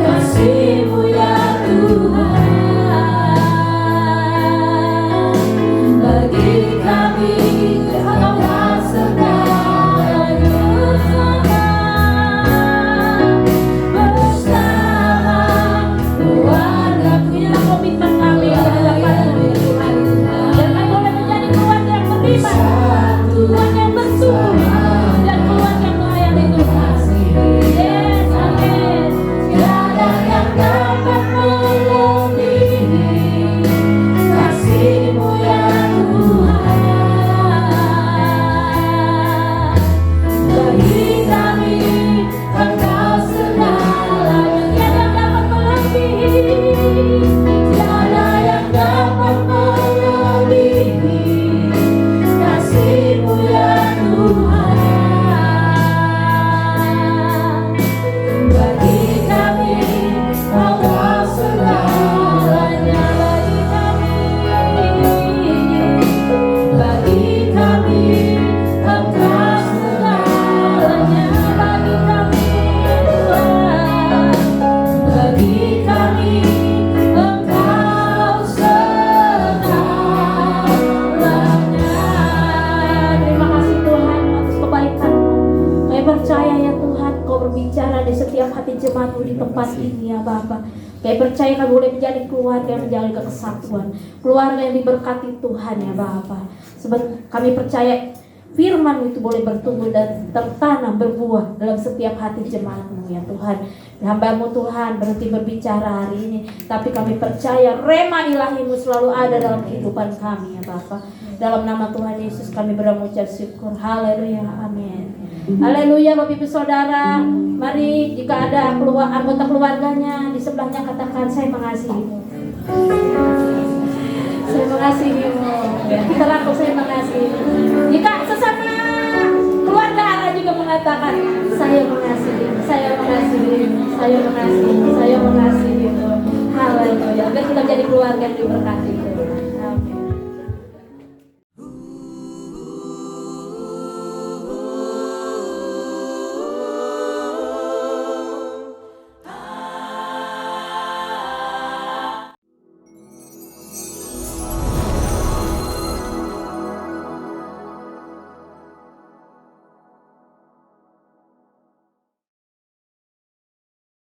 kasih-Mu ya Tuhan. Bagi kami Engkau segalanya, bersama keluarga. Inilah komitmen kami di hadapan-Mu ya Tuhan. Dan kami boleh menjadi keluarga yang beriman, keluarga yang bersungguh, dan keluarga yang melayani Tuhan. Yes, amin. Tiada yang dapat melebihi kasih-Mu ya Tuhan. Bagi kami Engkau segalanya. Tiada yang dapat melebihi, tiada yang dapat melebihi kasih-Mu ya Tuhan. Bagi kami Engkau segalanya. Bagi kami Engkau segalanya. Bagi kami Tuhan. Bagi kami Engkau segalanya. Terima kasih Tuhan atas kebaikan-Mu. Kami percaya ya Tuhan, Kau berbicara di setiap hati jemaat-Mu di tempat ini ya Bapa. Kami percaya kami boleh menjadi keluarga yang menjaga kesatuan, keluarga yang diberkati Tuhan ya Bapa. Sebab kami percaya firman-Mu itu boleh bertumbuh dan tertanam berbuah dalam setiap hati jemaat-Mu ya Tuhan. Hamba-Mu Tuhan berhenti berbicara hari ini, tapi kami percaya rema ilahi-Mu selalu ada dalam kehidupan kami ya Bapa. Dalam nama Tuhan Yesus kami mengucap syukur. Haleluya, amin. Haleluya Bapak Ibu Saudara. Mari jika ada anggota keluarganya di sebelahnya katakan saya mengasihimu. Saya mengasihimu. Kita rangkul saya mengasihi. Jika sesama keluarga Allah juga mengatakan saya mengasihi, saya mengasihi, saya mengasihi, saya mengasihi. Haleluya. Agar kita jadi keluarga yang diberkati.